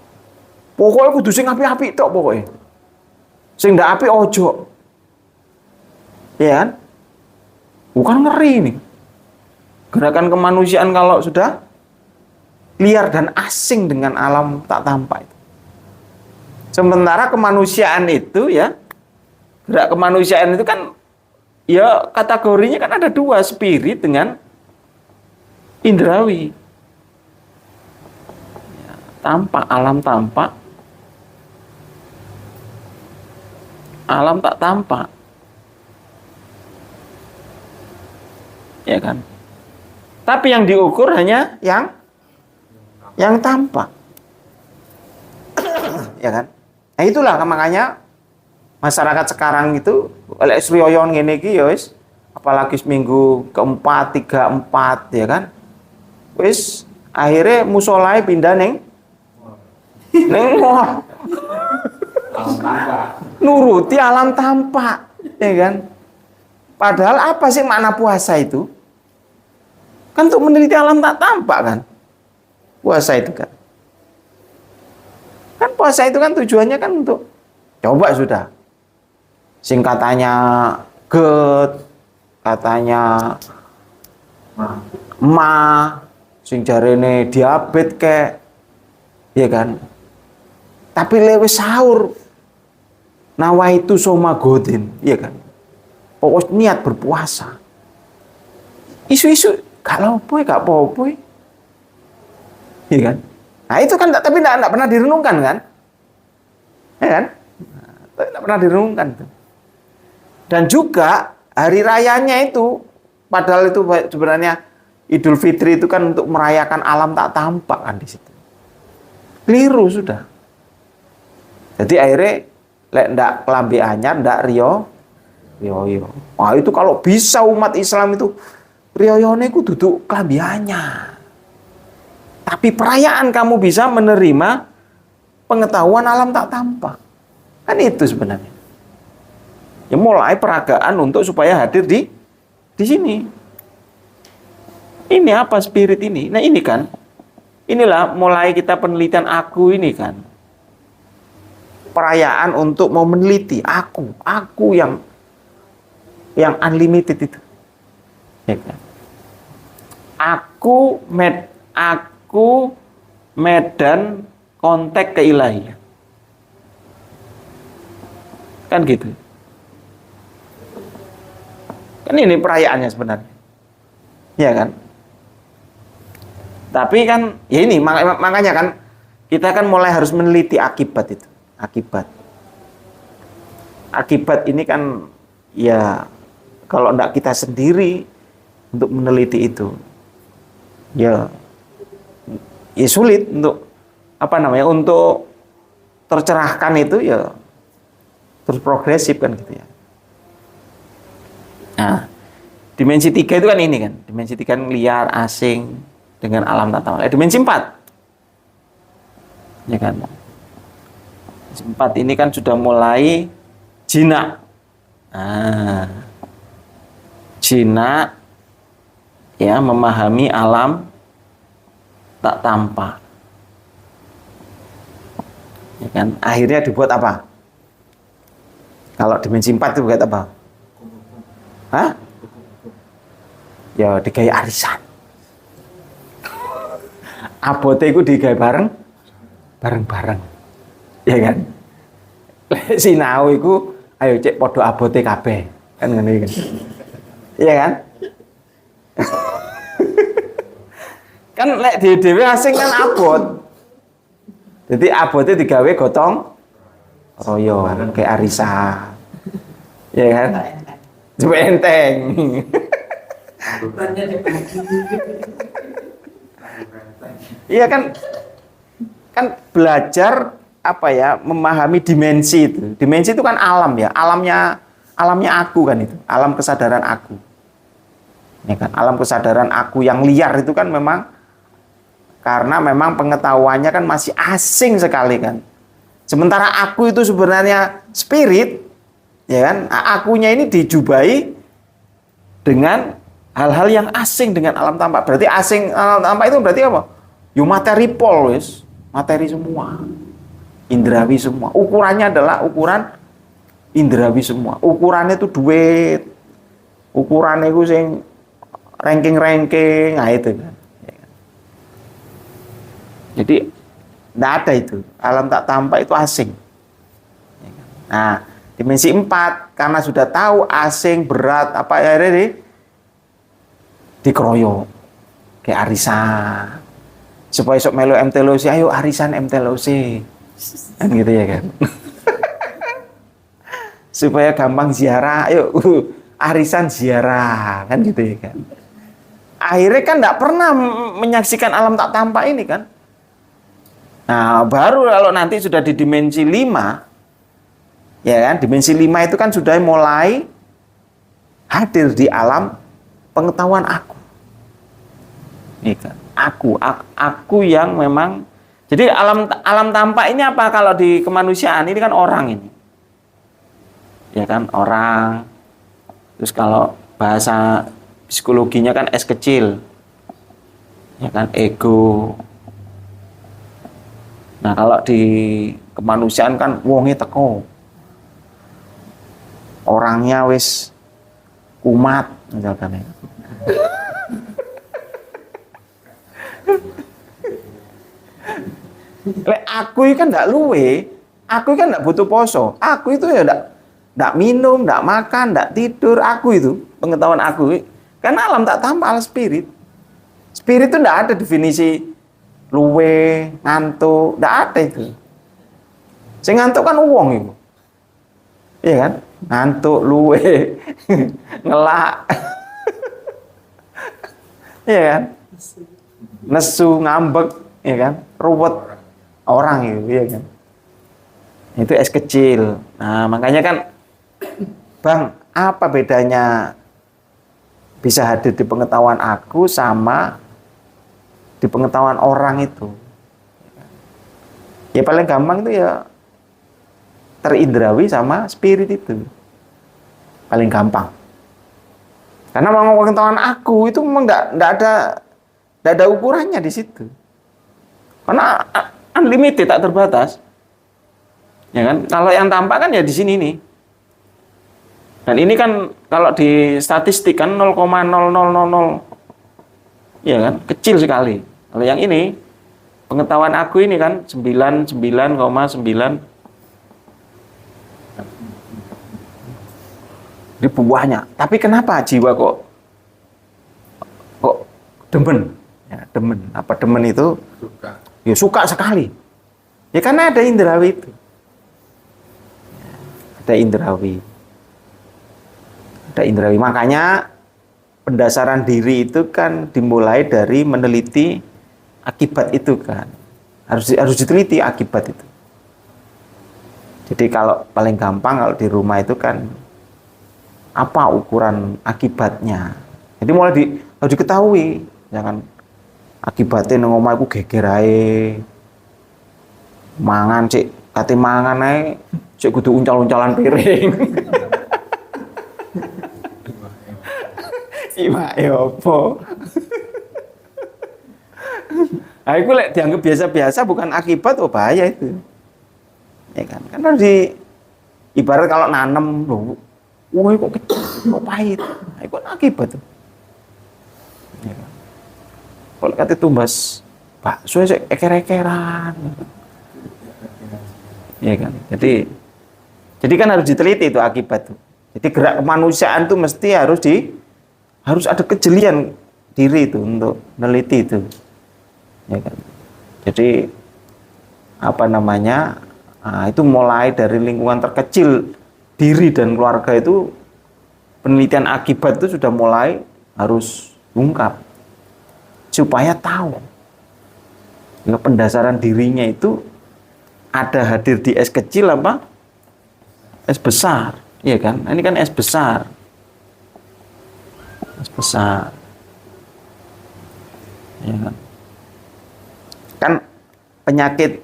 A: Pokoknya kudu sing api-api tok pokoknya. Sing ndak api ojo. Ya kan? Bukan ngeri nih. Gerakan kemanusiaan kalau sudah liar dan asing dengan alam tak tampak itu. Sementara kemanusiaan itu ya, gerak kemanusiaan itu kan ya kategorinya kan ada dua, spirit dengan indrawi. Ya, tampak, alam tak tampak. Ya kan? Tapi yang diukur hanya yang tampak. Ya kan? Nah itulah makanya masyarakat sekarang itu oleh sriyoyon ngene iki ya wis, apalagi seminggu keempat, 3, 4 ya kan. Wis akhirnya musolae pindah neng mall. Nuruti alam tampak, ya kan? Padahal apa sih makna puasa itu? Kan untuk meneliti alam tak tampak kan? Puasa itu kan. Kan puasa itu kan tujuannya kan untuk coba sudah. Singkatannya GET, katanya sing jarene diabetes kek. Ya kan? Tapi lewes sahur nawaitu soma godin, ya kan? Pokoknya niat berpuasa. Isu-isu gak apa-apa. Ya kan? Nah itu kan tapi tidak pernah direnungkan kan? Ya kan? Tidak pernah direnungkan. Dan juga hari rayanya itu, padahal itu sebenarnya Idul Fitri itu kan untuk merayakan alam tak tampak kan di situ. Keliru sudah. Jadi akhirnya lek ndak kelambi anyar, ndak riyo. Wah itu kalau bisa umat Islam itu riyoyone ku duduk kelambi anyar. Tapi perayaan kamu bisa menerima pengetahuan alam tak tampak. Kan itu sebenarnya. Ya mulai peragaan untuk supaya hadir di sini. Ini apa spirit ini? Nah ini kan. Inilah mulai kita penelitian aku ini kan. Perayaan untuk mau meneliti aku yang unlimited itu. Ya kan? Aku medan kontak keilahian. Kan gitu. Kan ini perayaannya sebenarnya. Ya kan? Tapi kan ya ini makanya kan kita kan mulai harus meneliti akibat itu. Akibat ini kan ya kalau enggak kita sendiri untuk meneliti itu ya sulit untuk untuk tercerahkan itu ya terus progresif kan gitu ya. Nah, dimensi 3 itu kan ini kan, dimensi 3 kan liar, asing dengan alam tak tahu. Dimensi 4 ya kan. Dimensi 4 ini kan sudah mulai jinak. Nah, jinak ya, memahami alam tak tampak. Ya kan? Akhirnya dibuat apa? Kalau dimensi 4 itu buat apa? Hah? Ya digawe arisan. Abote iku digawe bareng-bareng. Ya kan? Sinau iku ayo cek padha abote kabeh. Kan ngene kan. Iya kan? Kan lek dhewe asing kan abot. Jadi abote digawe gotong royong kayak arisan. Iya kan? Coba enteng. Iya kan? Kan belajar memahami dimensi itu. Dimensi itu kan alam ya, alamnya aku kan itu, alam kesadaran aku. Ya kan? Alam kesadaran aku yang liar itu kan memang karena memang pengetahuannya kan masih asing sekali kan. Sementara aku itu sebenarnya spirit, ya kan? Akunya ini dijubai dengan hal-hal yang asing dengan alam tampak. Berarti asing alam tampak itu berarti apa? Yo materi pol wis, materi semua. Indrawi semua. Ukurannya adalah ukuran indrawi semua. Ukurannya itu duit. Ukurannya itu sing ranking-ranking, nah itu kan. Jadi tidak ada itu. Alam tak tampak itu asing. Nah, dimensi 4 karena sudah tahu asing, berat, apa ya ini dikeroyok kayak arisan. Supaya sok melu MTLOC, ayo arisan MTLOC. Kan gitu ya kan. Supaya gampang ziarah, ayo arisan ziarah, kan gitu ya kan. Akhirnya kan tidak pernah menyaksikan alam tak tampak ini kan. Nah, baru kalau nanti sudah di dimensi 5, ya kan, dimensi 5 itu kan sudah mulai hadir di alam pengetahuan aku. Ini kan, aku yang memang, jadi alam tampak ini apa kalau di kemanusiaan ini kan orang ini. Ya kan, orang. Terus kalau bahasa psikologinya kan S kecil. Ya kan, ego. Nah, kalau di kemanusiaan kan wonge teko. Orangnya wis kumat misalkan ya. Lek aku itu kan ndak luwe, aku kan ndak butuh poso. Aku itu ya ndak minum, ndak makan, ndak tidur. Aku itu pengetahuan aku. Karena alam tak tampak, alam spirit. Spirit itu ndak ada definisi luwe, ngantuk, ndak ada itu. Sing ngantuk kan uang itu. Iya kan? Ngantuk, luwe, ngelak. Iya kan? Nesu, ngambek, ya kan? Ruwet orang itu, ya kan? Itu es kecil. Nah, makanya kan, Bang, apa bedanya bisa hadir di pengetahuan aku sama di pengetahuan orang itu? Ya paling gampang itu ya terindrawi sama spirit itu. Paling gampang. Karena mau pengetahuan aku itu memang enggak ada ukurannya di situ. Karena unlimited, tak terbatas. Ya kan? Kalau yang tampak kan ya di sini nih. Dan ini kan kalau di statistik kan 0,0000. Ya kan? Kecil sekali. Kalau yang ini pengetahuan aku ini kan 99,9 ini buahnya. Tapi kenapa jiwa kok kok demen. Ya, demen. Apa demen itu?
B: Suka.
A: Ya suka sekali. Ya karena ada indrawi itu. Ada indrawi. Ada indrawi. Makanya pendasaran diri itu kan dimulai dari meneliti akibat itu kan. Harus diteliti akibat itu. Jadi kalau paling gampang kalau di rumah itu kan apa ukuran akibatnya. Jadi harus diketahui, jangan akibatnya nang omah iku geger ae. Mangan cek kate mangan ae cek kudu uncal-uncalan piring. Iwak ya apa? Nah, itu lek dianggap biasa-biasa bukan akibat, oh bahaya itu. Ya kan? Kan harus ibarat kalau nanem loh, wah kok kecil, kok pahit. Nah, itu kan akibat tuh. Ya kan? Kalau kata tumbas bakso sik eker-ekeran. Ya kan? Jadi kan harus diteliti itu akibat tuh. Jadi gerak kemanusiaan tuh mesti harus ada kejelian diri itu untuk meneliti itu. Ya kan? Jadi apa namanya? Nah, itu mulai dari lingkungan terkecil diri dan keluarga itu penelitian akibat itu sudah mulai harus ungkap supaya tahu pendasaran dirinya itu ada hadir di S kecil apa S besar, iya kan? Ini kan S besar, ya kan? Kan penyakit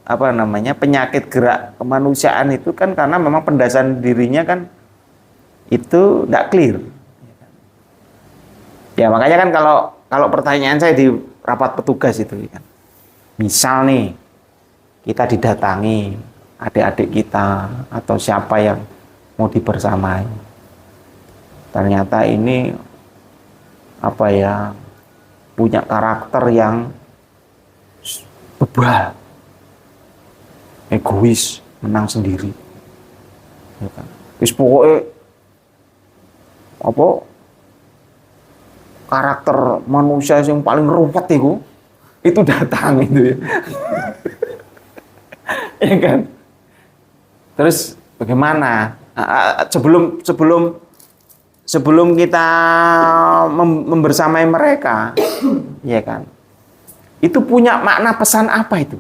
A: apa namanya penyakit gerak kemanusiaan itu kan karena memang pendasaran dirinya kan itu tidak clear. Ya makanya kan kalau pertanyaan saya di rapat petugas itu kan, misal nih kita didatangi adik-adik kita atau siapa yang mau dibersamai, ternyata ini apa ya punya karakter yang bebal, egois, menang sendiri. Ya kan? Wis pokoknya apa karakter manusia yang paling ruwet itu datang itu ya. Ya kan? Terus bagaimana? Sebelum kita membersamai mereka, ya kan? Itu punya makna pesan apa itu?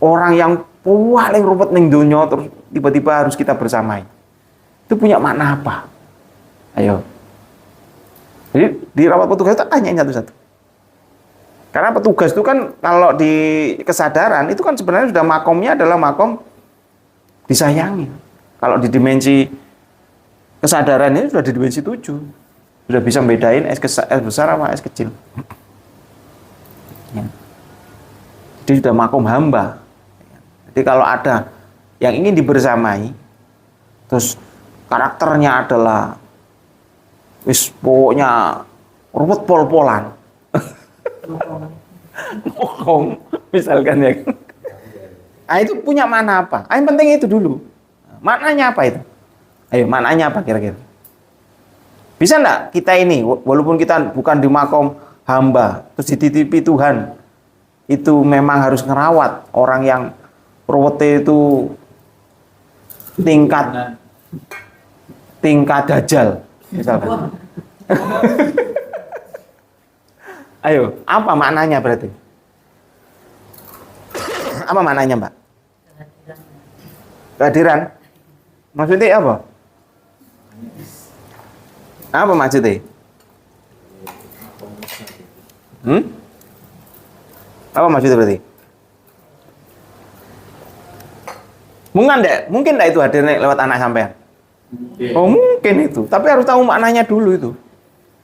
A: Orang yang paling ruwet ning donya terus tiba-tiba harus kita bersamai. Itu punya makna apa? Ayo. Jadi di rapat petugas itu tanyain satu-satu. Karena petugas itu kan kalau di kesadaran itu kan sebenarnya sudah makomnya adalah makom disayangi. Kalau di dimensi kesadaran ini sudah di dimensi 7. Sudah bisa bedain S besar sama S kecil. Ya. Jadi sudah makom hamba. Jadi kalau ada yang ingin dibersamai, terus karakternya adalah wis pokoknya ruwet pol-polan. Ngomong, misalkan ya. Nah, itu punya makna apa? Yang penting itu dulu. Maknanya apa itu? Ayo, maknanya apa kira-kira? Bisa enggak kita ini, walaupun kita bukan di makom hamba, terus dititipi Tuhan, itu memang harus ngerawat orang yang ruwete itu tingkat dajjal, misalkan. Ayo, apa maknanya berarti? Apa maknanya, Mbak? Kehadiran. Maksudnya apa? Apa maksudnya? Apa maksudnya berarti? Mungkin enggak itu hadir lewat anak sampean? Oh, mungkin itu. Tapi harus tahu maknanya dulu itu.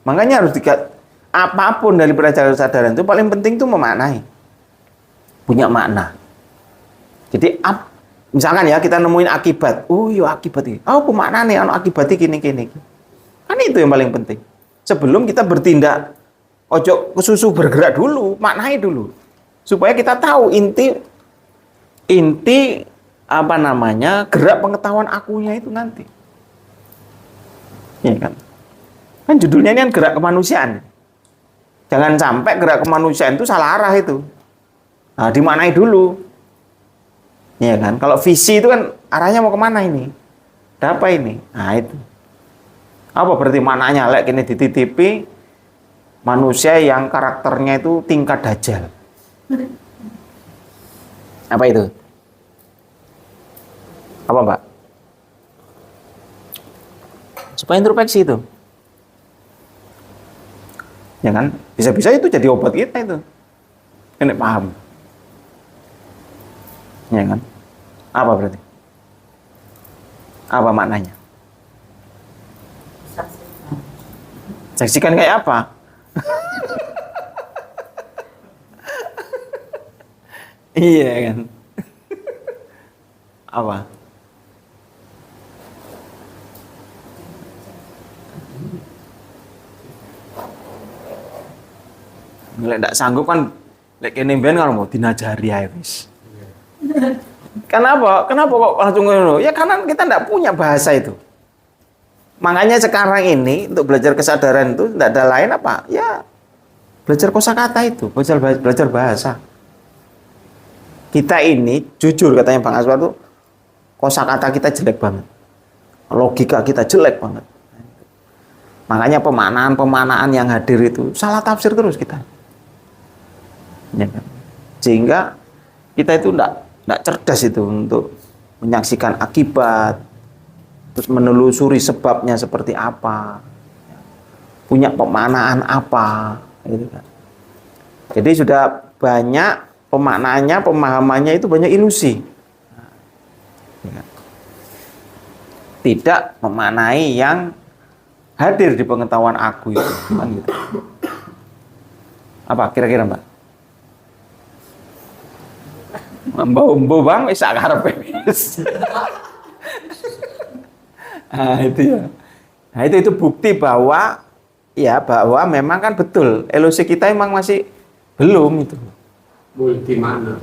A: Makanya harus apapun dari pelajaran kesadaran itu paling penting itu memaknai. Punya makna. Jadi misalkan ya kita nemuin akibat. Oh iya akibat ini. Oh pemaknanya akibatnya gini. Kan itu yang paling penting. Sebelum kita bertindak, ojo kesusu bergerak dulu, maknai dulu. Supaya kita tahu inti apa namanya gerak pengetahuan akunya itu nanti. Ya kan? Kan judulnya ini kan gerak kemanusiaan. Jangan sampai gerak kemanusiaan itu salah arah itu. Nah, dimaknai dulu. Iya kan? Kalau visi itu kan arahnya mau kemana ini? Ada apa ini? Nah itu. Apa berarti maknanya? Lek ini dititipi manusia yang karakternya itu tingkat dajjal. Apa itu? Apa, Mbak? Supaya introspeksi itu. Ya kan? Bisa-bisa itu jadi obat kita itu. Ini paham. Ya kan? Apa berarti? Apa maknanya? Saksikan kayak apa? Iya kan? Apa? Lek ndak sanggup kan lek kene mben kalau mau dinajari ae wis. Kenapa? Kenapa kok langsung ngono? Ya karena kita ndak punya bahasa itu. Makanya sekarang ini untuk belajar kesadaran itu ndak ada lain apa? Ya belajar kosakata itu, belajar bahasa. Kita ini jujur katanya Bang Aswar tuh kosakata kita jelek banget. Logika kita jelek banget. Makanya pemaknaan yang hadir itu salah tafsir terus kita. Ya kan? Sehingga kita itu enggak cerdas itu untuk menyaksikan akibat, terus menelusuri sebabnya seperti apa, punya pemaknaan apa, gitu kan. Jadi sudah banyak pemaknaannya, pemahamannya itu banyak ilusi. Tidak memaknai yang hadir di pengetahuan aku itu, kan gitu. Apa kira-kira Mbak? Mbak Bang, wis sak karepe wis. Nah, itu ya. Nah, itu bukti bahwa memang kan betul ilusi kita emang masih belum itu.
C: Multi mana?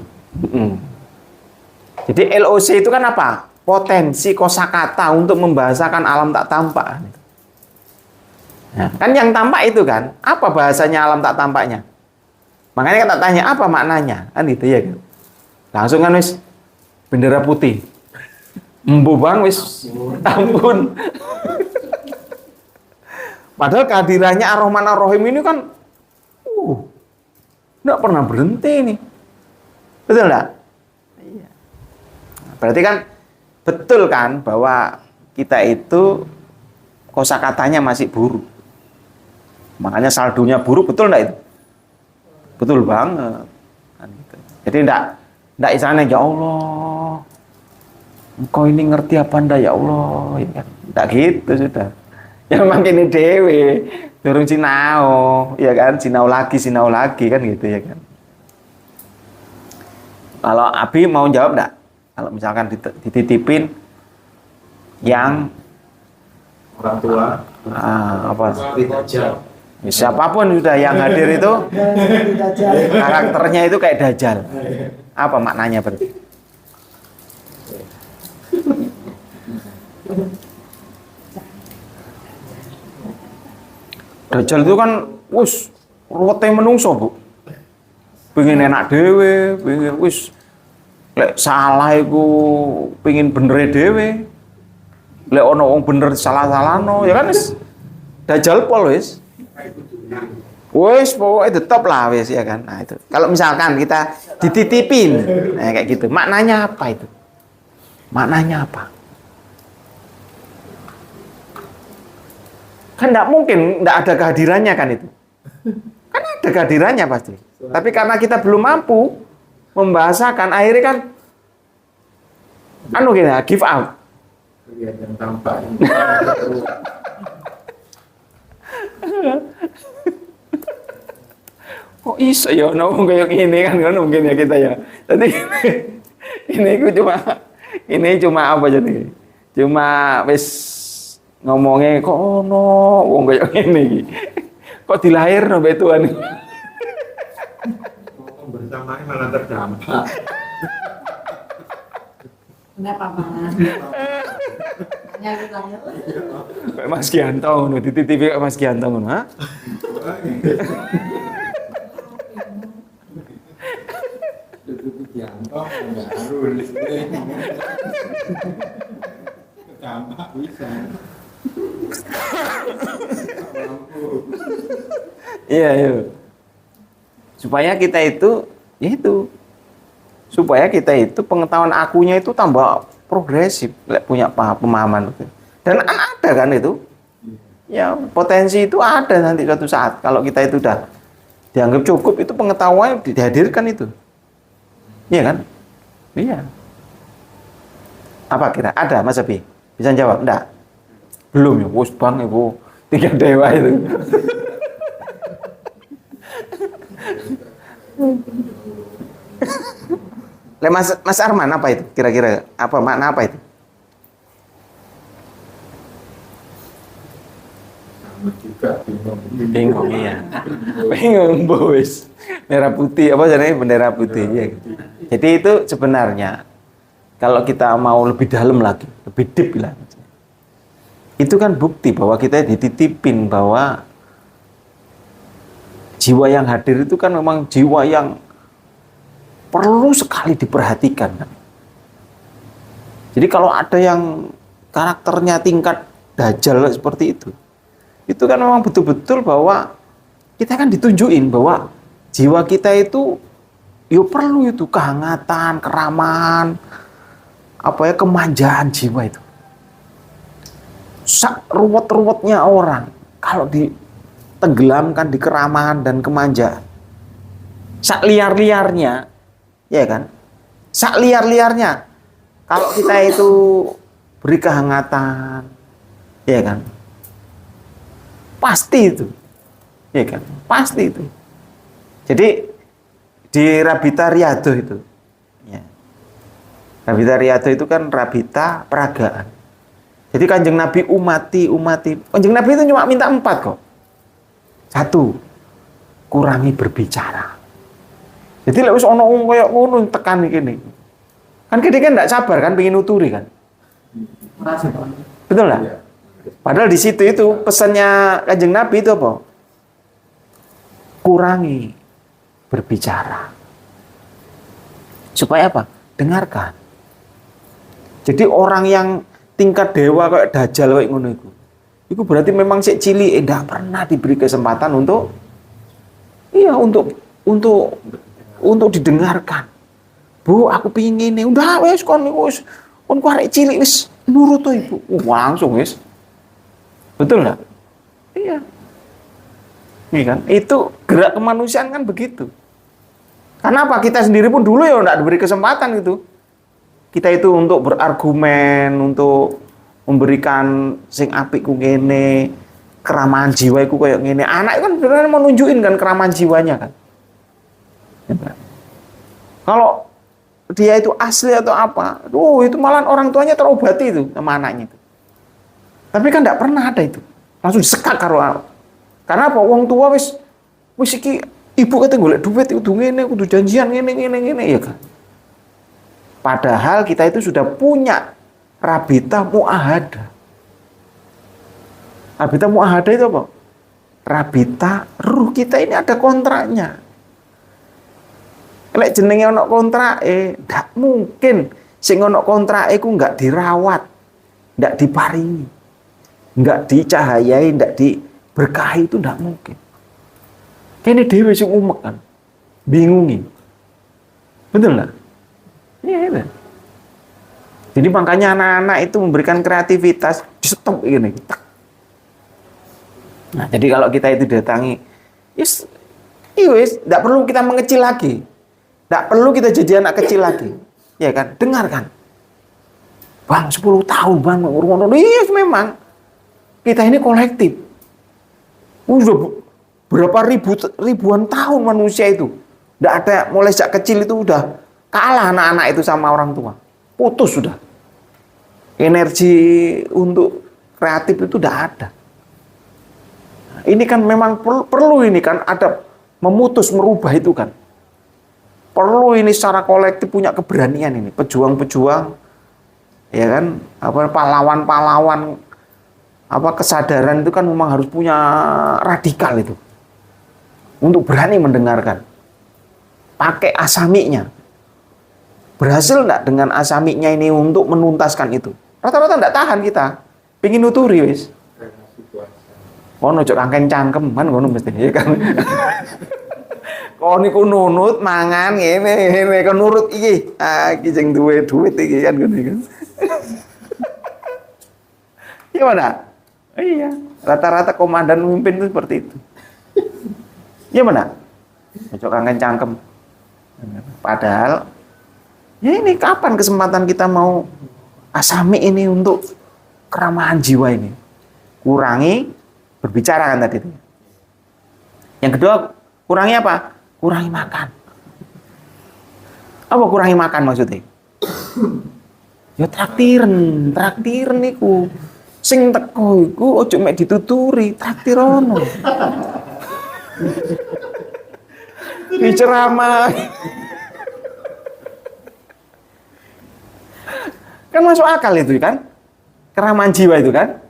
A: Jadi LOC itu kan apa? Potensi kosakata untuk membahasakan alam tak tampak. Nah, kan yang tampak itu kan, apa bahasanya alam tak tampaknya? Makanya kita tanya apa maknanya, kan gitu ya kan? Langsung kan wis bendera putih. Embu Bang wis ampun. Padahal kehadirannya Ar-Rahman Ar-Rahim ini kan enggak pernah berhenti nih. Betul enggak? Iya. Berarti kan betul kan bahwa kita itu kosakatanya masih buruk. Makanya saldonya buruk, betul enggak itu? Betul banget. Kan gitu. Jadi enggak istilahnya ya Allah, engkau ini ngerti apa ndak ya Allah, ya kan? Enggak gitu sudah. Ya memang ini dewe, durung sinau, ya kan? Sinau lagi kan gitu ya kan. Kalau Abi mau jawab enggak? Kalau misalkan dititipin yang
C: Orang tua.
A: apa?
C: Dajjal.
A: Ya, siapapun sudah yang hadir itu karakternya itu kayak Dajjal. Apa maknanya berarti? Dajjal itu kan ruwete menungso, Bu. Pengen enak dhewe, pengen lek salah iku pengen bener dhewe. Lek ono wong bener salah-salahno, ya kan wis Dajjal pol wis. Wis pokoknya tetap lah wis ya kan. Nah itu. Kalau misalkan kita dititipin, nah kayak gitu. Maknanya apa itu? Maknanya apa? Kan enggak mungkin enggak ada kehadirannya kan itu. Kan ada kehadirannya pasti. Tapi karena kita belum mampu membahasakan, akhirnya kan give up.
C: Lihat yang tampak.
A: Kok iso ya ono wong kayak gini kan mungkin ya kita ya. Jadi ini cuma apa jadi? Cuma wis ngomongnya kok ono wong kayak gini. Kok dilahirno mbek Tuhan.
C: Bersamanya malah terdampak.
D: Kenapa malah?
A: Kayak Mas Gianto ngono, dititipi kayak Mas Gianto ngono, ha?
C: Itu diantok enggak harus. Gampang bisa.
A: Iya, iya. Supaya kita itu, ya itu. Supaya kita itu pengetahuan akunya itu tambah progresif, punya pemahaman. Dan ada kan itu. Ya, potensi itu ada nanti suatu saat. Kalau kita itu udah dianggap cukup, itu pengetahuan dihadirkan itu. Iya kan? Iya. Apa kira? Ada Mas Abi? Bisa jawab? Enggak? Belum ya? Wus bang ibu. 3 dewa itu. Mas Arman apa itu? Kira-kira apa makna apa itu?
C: Sama juga bingung.
A: Bingung iya. Bingung bos. Merah putih apa jadinya bendera putih ya. Jadi itu sebenarnya kalau kita mau lebih dalam lagi, lebih deep lah. Itu kan bukti bahwa kita dititipin bahwa jiwa yang hadir itu kan memang jiwa yang perlu sekali diperhatikan. Jadi kalau ada yang karakternya tingkat dajjal seperti itu kan memang betul-betul bahwa kita kan ditunjukin bahwa jiwa kita itu yo perlu itu kehangatan, keramahan, kemanjaan jiwa itu. Sak ruwet-ruwetnya orang kalau ditenggelamkan di keramahan dan kemanjaan, sak liar-liarnya, ya kan? Sak liar-liarnya kalau kita itu beri kehangatan, ya kan? Pasti itu, ya kan? Pasti itu. Jadi di Rabita Riyadhah itu, ya. Rabita Riyadhah itu kan Rabita peragaan. Jadi Kanjeng Nabi umati. Kanjeng Nabi itu cuma minta 4 kok. 1, kurangi berbicara. Jadi lek wis ana wong koyo ngono tekan iki nih. Kan kita kan enggak sabar kan pengen nuturi kan. Betul lah. Padahal di situ itu pesannya Kanjeng Nabi itu apa? Kurangi berbicara. Supaya apa? Dengarkan. Jadi orang yang tingkat dewa kayak dajjal kayak ngono iku. Iku berarti memang sik cilik enggak pernah diberi kesempatan untuk untuk didengarkan. Bu, aku pingin ini. Udah wis kon ku arek cilik wis nurut to Ibu. Langsung wis. Betul enggak? Iya. Ini kan, itu gerak kemanusiaan kan begitu. Karena apa? Kita sendiri pun dulu ya enggak diberi kesempatan itu. Kita itu untuk berargumen, untuk memberikan sing apik ku ngene, keramahan jiwa iku kayak ngene. Anak kan sebenarnya mau nunjukin kan keramahan jiwanya kan. Kalau dia itu asli atau apa, itu malah orang tuanya terobati itu sama anaknya itu. Tapi kan enggak pernah ada itu. Langsung disekat karo. Karena apa? Wong tua wis iki ibu kate golek duit kudu ngene, kudu janjian ngene ya kan. Padahal kita itu sudah punya Rabita Mu'ahadah. Rabita Mu'ahadah itu apa? Rabita ruh kita ini ada kontraknya. Lek jenenge ana kontrake, ndak mungkin sing ana kontrake ku enggak dirawat, enggak diparingi, enggak dicahayai, enggak diberkahi, itu ndak mungkin. Kene dhewe sing umek kan. Bingungi. Betul enggak? Iya, itu. Jadi makanya anak-anak itu memberikan kreativitas di stop ini. Nah, jadi kalau kita itu datangi, tidak perlu kita mengecil lagi. Tidak perlu kita jadi anak kecil lagi. Ya kan? Dengarkan. Bang, 10 tahun bang, yes, memang. Kita ini kolektif. Udah berapa ribuan tahun manusia itu. Tidak ada, mulai sejak kecil itu udah kalah anak-anak itu sama orang tua. Putus sudah. Energi untuk kreatif itu udah ada. Ini kan memang perlu ini kan ada memutus merubah itu kan. Perlu ini secara kolektif punya keberanian ini. Pejuang-pejuang Ya kan? Apa pahlawan-pahlawan apa kesadaran itu kan memang harus punya radikal itu. Untuk berani mendengarkan. Pakai asamiknya. Berhasil enggak dengan asamiknya ini untuk menuntaskan itu? Rata-rata enggak tahan kita. Pengin nuturi wis.
C: Karena situasi.
A: Kono ojo kangken cangkem kan ngono mesti ya kan. Kok niku nunut mangan ngene kon nurut iki. Ah iki sing duwe duit iki kan ngono kan. Gimana? Iya, rata-rata komandan pemimpin itu seperti itu. Gimana? Ojo kangken cangkem. Padahal ya ini kapan kesempatan kita mau asami ini untuk keramahan jiwa ini? Kurangi berbicara kan tadi itu. Yang kedua, kurangi apa? Kurangi makan. Apa kurangi makan maksudnya? Ya traktiren niku. Sing teko iku ojo mek dituturi, traktir ono. Diceramah. Kan masuk akal itu kan? Keramahan jiwa itu kan?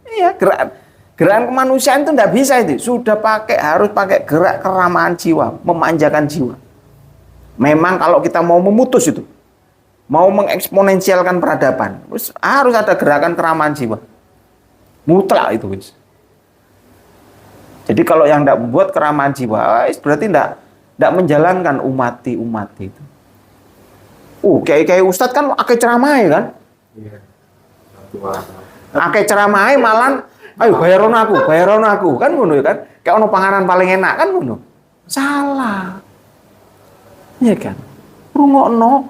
A: Iya, gerakan kemanusiaan itu enggak bisa itu. Sudah harus pakai gerak keramahan jiwa, memanjakan jiwa. Memang kalau kita mau memutus itu, mau mengeksponensialkan peradaban, harus ada gerakan keramahan jiwa. Mutlak itu wis. Jadi kalau yang tidak membuat keramahan jiwa, berarti tidak menjalankan umati itu. Kayak ustadz kan akeh ceramah kan?
C: Iya.
A: Akeh ceramah malan, ayo bayaron aku, kan ngono kan? Kayak ono panganan paling enak kan ngono. Salah. Iya kan? Rungokno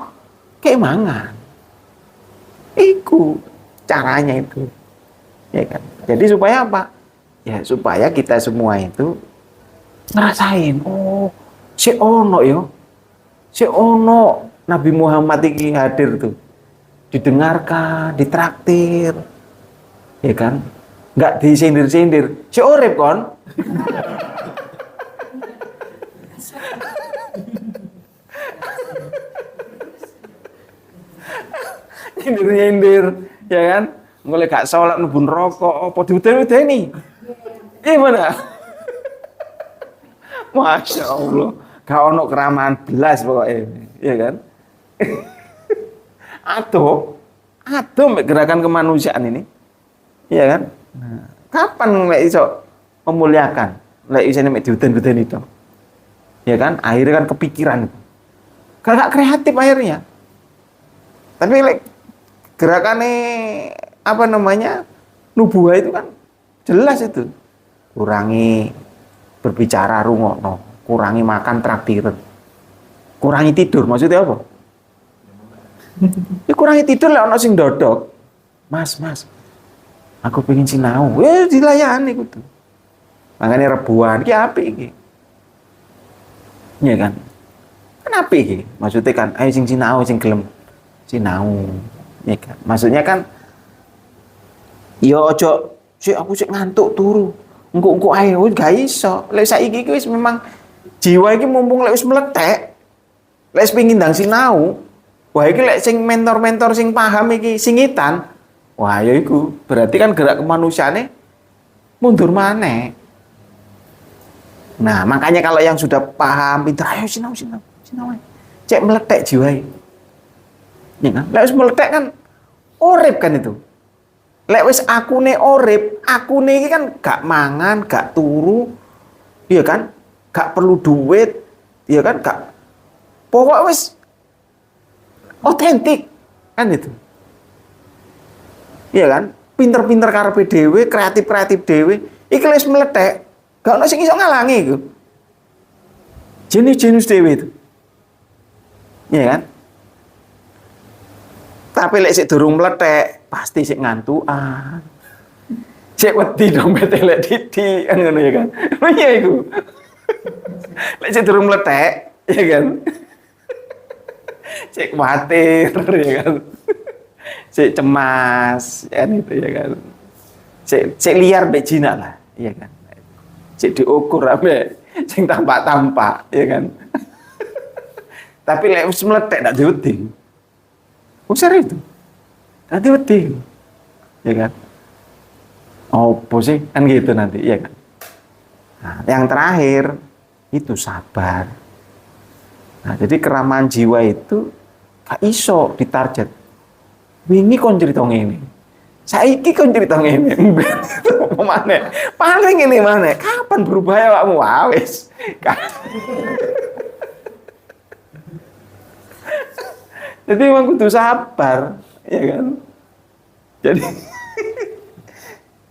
A: kayak mangan. Iku caranya itu. Ya kan? Jadi supaya apa? Ya supaya kita semua itu ngerasain, si ono Nabi Muhammad ini hadir tuh. Didengarkan, ditraktir. Ya kan? Enggak disindir-sindir. Si urip kon. Nyindir-nyindir, ya kan? Mulai gak sholat nubun rokok, apa diudah-udahni. Gimana? Masya Allah, gak ono keramahan belas pokoknya, ya kan? Aduh gerakan kemanusiaan ini, ya kan? Nah, kapan lek iso memuliakan? Lek iso nek diudan-udan itu, ya kan? Akhirnya kan kepikiran, gak kreatif akhirnya. Tapi lek gerakannya apa namanya nubuah itu kan jelas itu, kurangi berbicara rungokno, kurangi makan traktiren, kurangi tidur. Maksudnya apa? Ya kurangi tidur lah ono sing dodok. Mas, aku pengen sinau. Dilayani kudu. Makanya rebuan ki apik iki. Iya kan? Kenapa iki? Maksudnya kan ayo sing sinau, sing gelem sinau. Ya kan? Maksudnya kan ya ojo sik aku sik ngantuk turu. Engko ae gak iso. Lek saiki iki wis memang jiwa iki mumpung lek wis meletek. Lek wis pengin ndang sinau. Wah iki lek sing mentor-mentor sing paham iki singitan. Wah ya iku berarti kan gerak kemanusiaane mundur maneh. Nah, makanya kalau yang sudah paham pinter ayo sinau. Cek meletek jiwae. Ya kan? Lek wis meletek kan urip kan itu. Lek wis akune urip, akune iki kan gak mangan, gak turu, iya kan? Gak perlu duit, iya kan? Gak. Pokok wis otentik kan itu. Iya kan? Pinter-pinter karepe dhewe, kreatif-kreatif dhewe, iki wis meletek. Gak ono sing iso ngalangi iku. Jenis-jenis dhewe itu. Iya kan? Tapi lek sik durung meletek, pasti sik ngantukan. Sik wedi dompet lek titik kan ngono ya kan. Oh iya iku. Lek sik durung meletek, ya kan. Sik kuwatir ya kan. Sik cemas, ya kan itu ya kan. Sik liar mbek jinak lah, ya kan. Sik diukur ambek sing tampak-tampak, ya kan. Tapi lek wis meletek ndak diwedi. Usir itu. Nanti wedi. Ya kan? Opo sih? Kan gitu nanti, ya kan? Nah, yang terakhir itu sabar. Nah, jadi keramahan jiwa itu gak iso ditarget. Wingi kon cerita ngene. Saiki kon cerita ngene. Mana? Paling ini mana? Kapan berubah ya awakmu? Wis. Jadi memang kudu sabar, ya kan? Jadi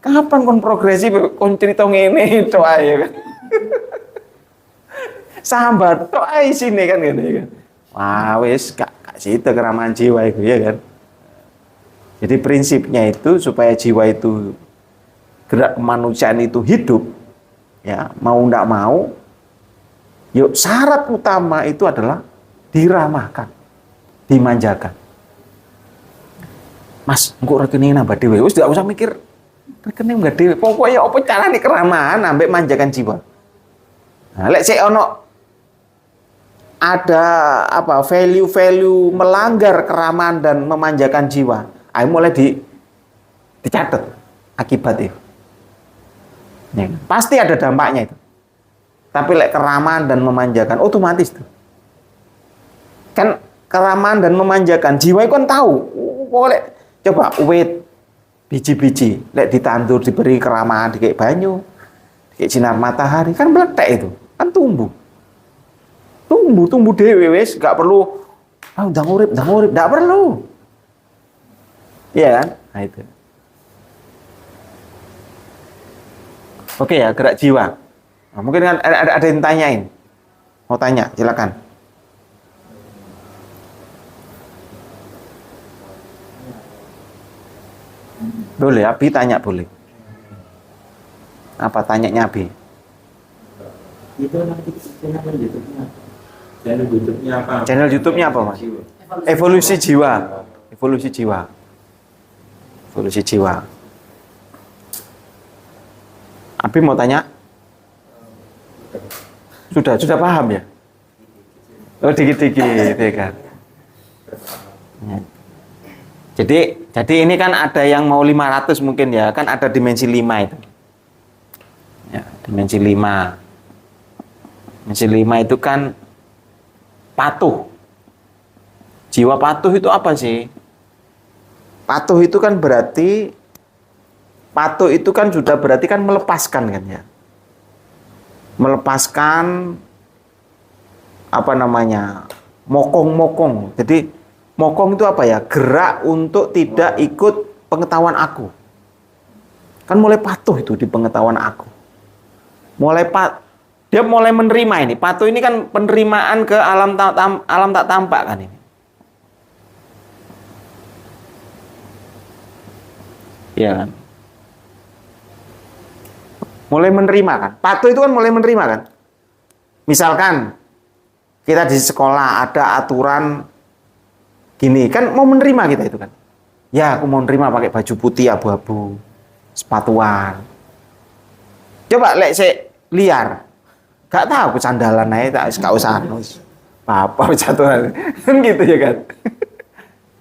A: kapan kon progresif kon cerita ngene tok ae kan. Sambat tok ae sini kan ngene kan. Wah, wis gak situ keramahan jiwa itu ya kan. Jadi prinsipnya itu supaya jiwa itu gerak kemanusiaan itu hidup ya, mau ndak mau yuk syarat utama itu adalah diramahkan, dimanjakan. Mas, engko rekening nambah dhewe. Wis ndak usah mikir rekening nambah dhewe. Pokoknya apa carane keramahan ambek manjakan jiwa. Nah, lek sik ono ada apa value-value melanggar keramahan dan memanjakan jiwa, ayo mulai dicatat akibat itu. Ya, pasti ada dampaknya itu. Tapi lek keramahan dan memanjakan otomatis tuh. Kan keramahan dan memanjakan jiwa itu kan tahu. Boleh coba wait biji-biji lek ditandur diberi keramahan dikek banyu, dikek sinar matahari kan meletek itu. Kan tumbuh dewe wis, gak perlu ndang urip, gak perlu. Iya kan? Nah itu. Oke ya, gerak jiwa. Nah, mungkin kan ada yang tanyain. Mau tanya, silakan. Boleh, Abi tanya boleh. Apa tanyanya Abi?
B: Itu nanti channel YouTube-nya. Channel YouTube-nya apa?
A: Channel YouTube-nya apa, Mas? Evolusi jiwa. Evolusi jiwa. Evolusi jiwa. Abi mau tanya? Sudah paham ya? Oh, dikit-dikit ya kan. Ya. Jadi ini kan ada yang mau 500 mungkin ya, kan ada dimensi 5 itu. Ya, dimensi 5. Dimensi 5 itu kan patuh. Jiwa patuh itu apa sih? Patuh itu kan berarti sudah berarti kan melepaskan kan ya. Melepaskan apa namanya? Mokong-mokong. Jadi mokong itu apa ya? Gerak untuk tidak ikut pengetahuan aku. Kan mulai patuh itu di pengetahuan aku. Dia mulai menerima ini. Patuh ini kan penerimaan ke alam tak tampak kan ini. Ya kan? Mulai menerima kan. Patuh itu kan mulai menerima kan. Misalkan kita di sekolah ada aturan gini, kan mau menerima kita itu kan. Ya, aku mau menerima pakai baju putih abu-abu, sepatuan. Coba lek sik liar. Gak tahu aku sandalan aja tak usah apa jatuhan. Kan gitu ya kan.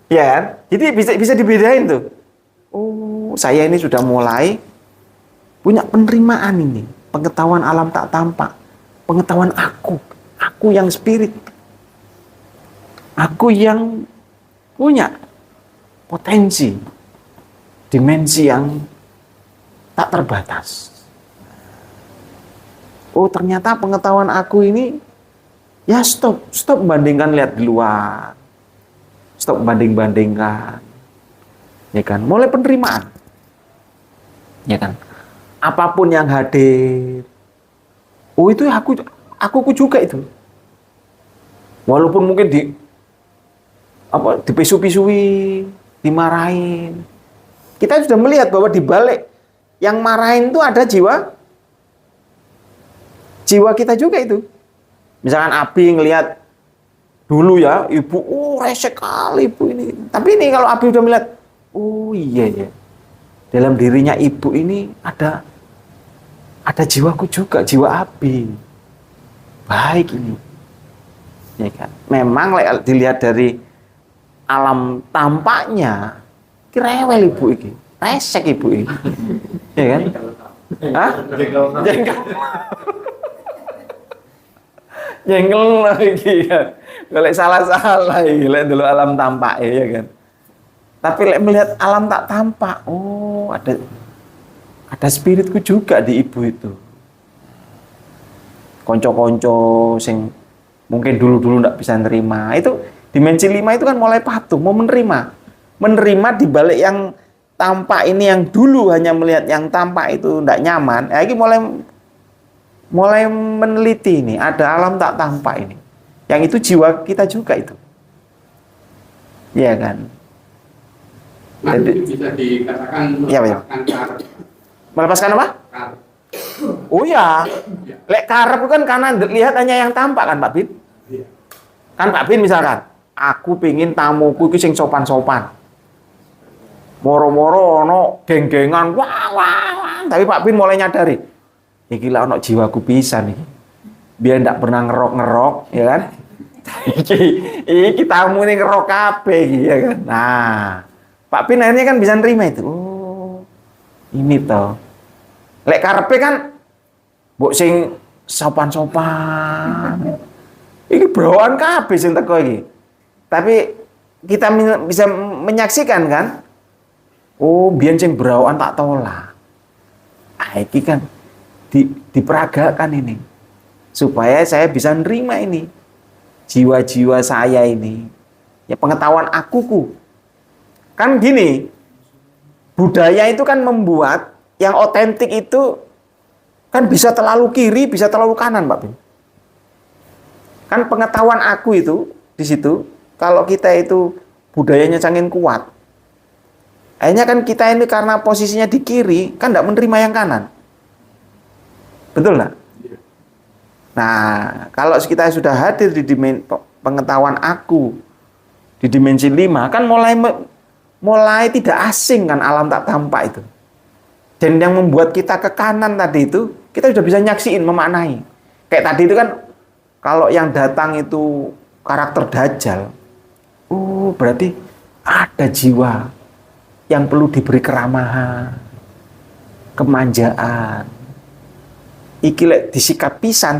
A: Ya kan? Jadi bisa dibedain tuh. Oh, saya ini sudah mulai punya penerimaan ini, pengetahuan alam tak tampak, pengetahuan aku yang spirit, aku yang punya potensi, dimensi yang tak terbatas. Oh, ternyata pengetahuan aku ini, ya stop bandingkan lihat di luar, stop bandingkan, ya kan, mulai penerimaan, ya kan. Apapun yang hadir, oh itu aku juga itu. Walaupun mungkin dipisu-pisui, dimarahin. Kita sudah melihat bahwa di balik yang marahin itu ada jiwa kita juga itu. Misalkan Abi ngelihat dulu ya, ibu, resek kali ibu ini. Tapi ini kalau Abi udah melihat, oh iya ya. Dalam dirinya ibu ini ada jiwaku juga, jiwa Abi. Baik ini. Ya kan? Memang dilihat dari alam tampaknya, Ki rewel ibu iki. Resek ibu iki. Ya kan? Hah? Jengkel. Jengkel lagi kan. Golek salah-salah iki lek ndelok alam tampak ya kan. Tapi lek melihat alam tak tampak, oh ada spiritku juga di ibu itu. Konco-konco sing mungkin dulu-dulu ndak bisa nerima. Itu dimensi 5 itu kan mulai patuh, mau menerima. Menerima di balik yang tampak ini yang dulu hanya melihat yang tampak itu ndak nyaman. Ini mulai meneliti ini, ada alam tak tampak ini. Yang itu jiwa kita juga itu. Iya kan?
C: Nah,
A: Jadi,
C: itu bisa dikatakan
A: iya,
C: melepaskan karep.
A: melepaskan apa?
C: Karep.
A: Oh ya, lek karep kan karena lihat hanya yang tampak kan Pak Bin?
C: Iya.
A: Kan Pak Bin misalkan, aku pingin tamuku itu sing sopan-sopan. Moro-moro ono geng-gengan, wah. Tapi Pak Bin mulai nyadari, iki lah ono jiwaku pisan iki. Biar ndak pernah ngerok-ngerok, ya kan? Iki tamu ini ngerok kabeh iki, ya kan? Nah, Pak Bin akhirnya kan bisa nerima itu. Oh, ini toh. Lek karepe kan mbok sing sopan-sopan. Iki bawaan kabeh sing teko iki. Tapi kita bisa menyaksikan kan? Oh, biyen sing berawan tak tolak. Iki kan diperagakan ini. Supaya saya bisa nerima ini. Jiwa-jiwa saya ini. Ya pengetahuan akuku. Kan gini, budaya itu kan membuat yang otentik itu kan bisa terlalu kiri, bisa terlalu kanan, Pak Bin. Kan pengetahuan aku itu di situ, kalau kita itu budayanya canggih kuat, akhirnya kan kita ini karena posisinya di kiri, kan tidak menerima yang kanan. Betul nggak? Nah, kalau kita sudah hadir di pengetahuan aku di dimensi 5, kan mulai tidak asing kan alam tak tampak itu. Dan yang membuat kita ke kanan tadi itu, kita sudah bisa nyaksiin, memaknai. Kayak tadi itu kan, kalau yang datang itu karakter dajjal, oh berarti ada jiwa yang perlu diberi keramahan, kemanjaan. Iki lek disikap pisan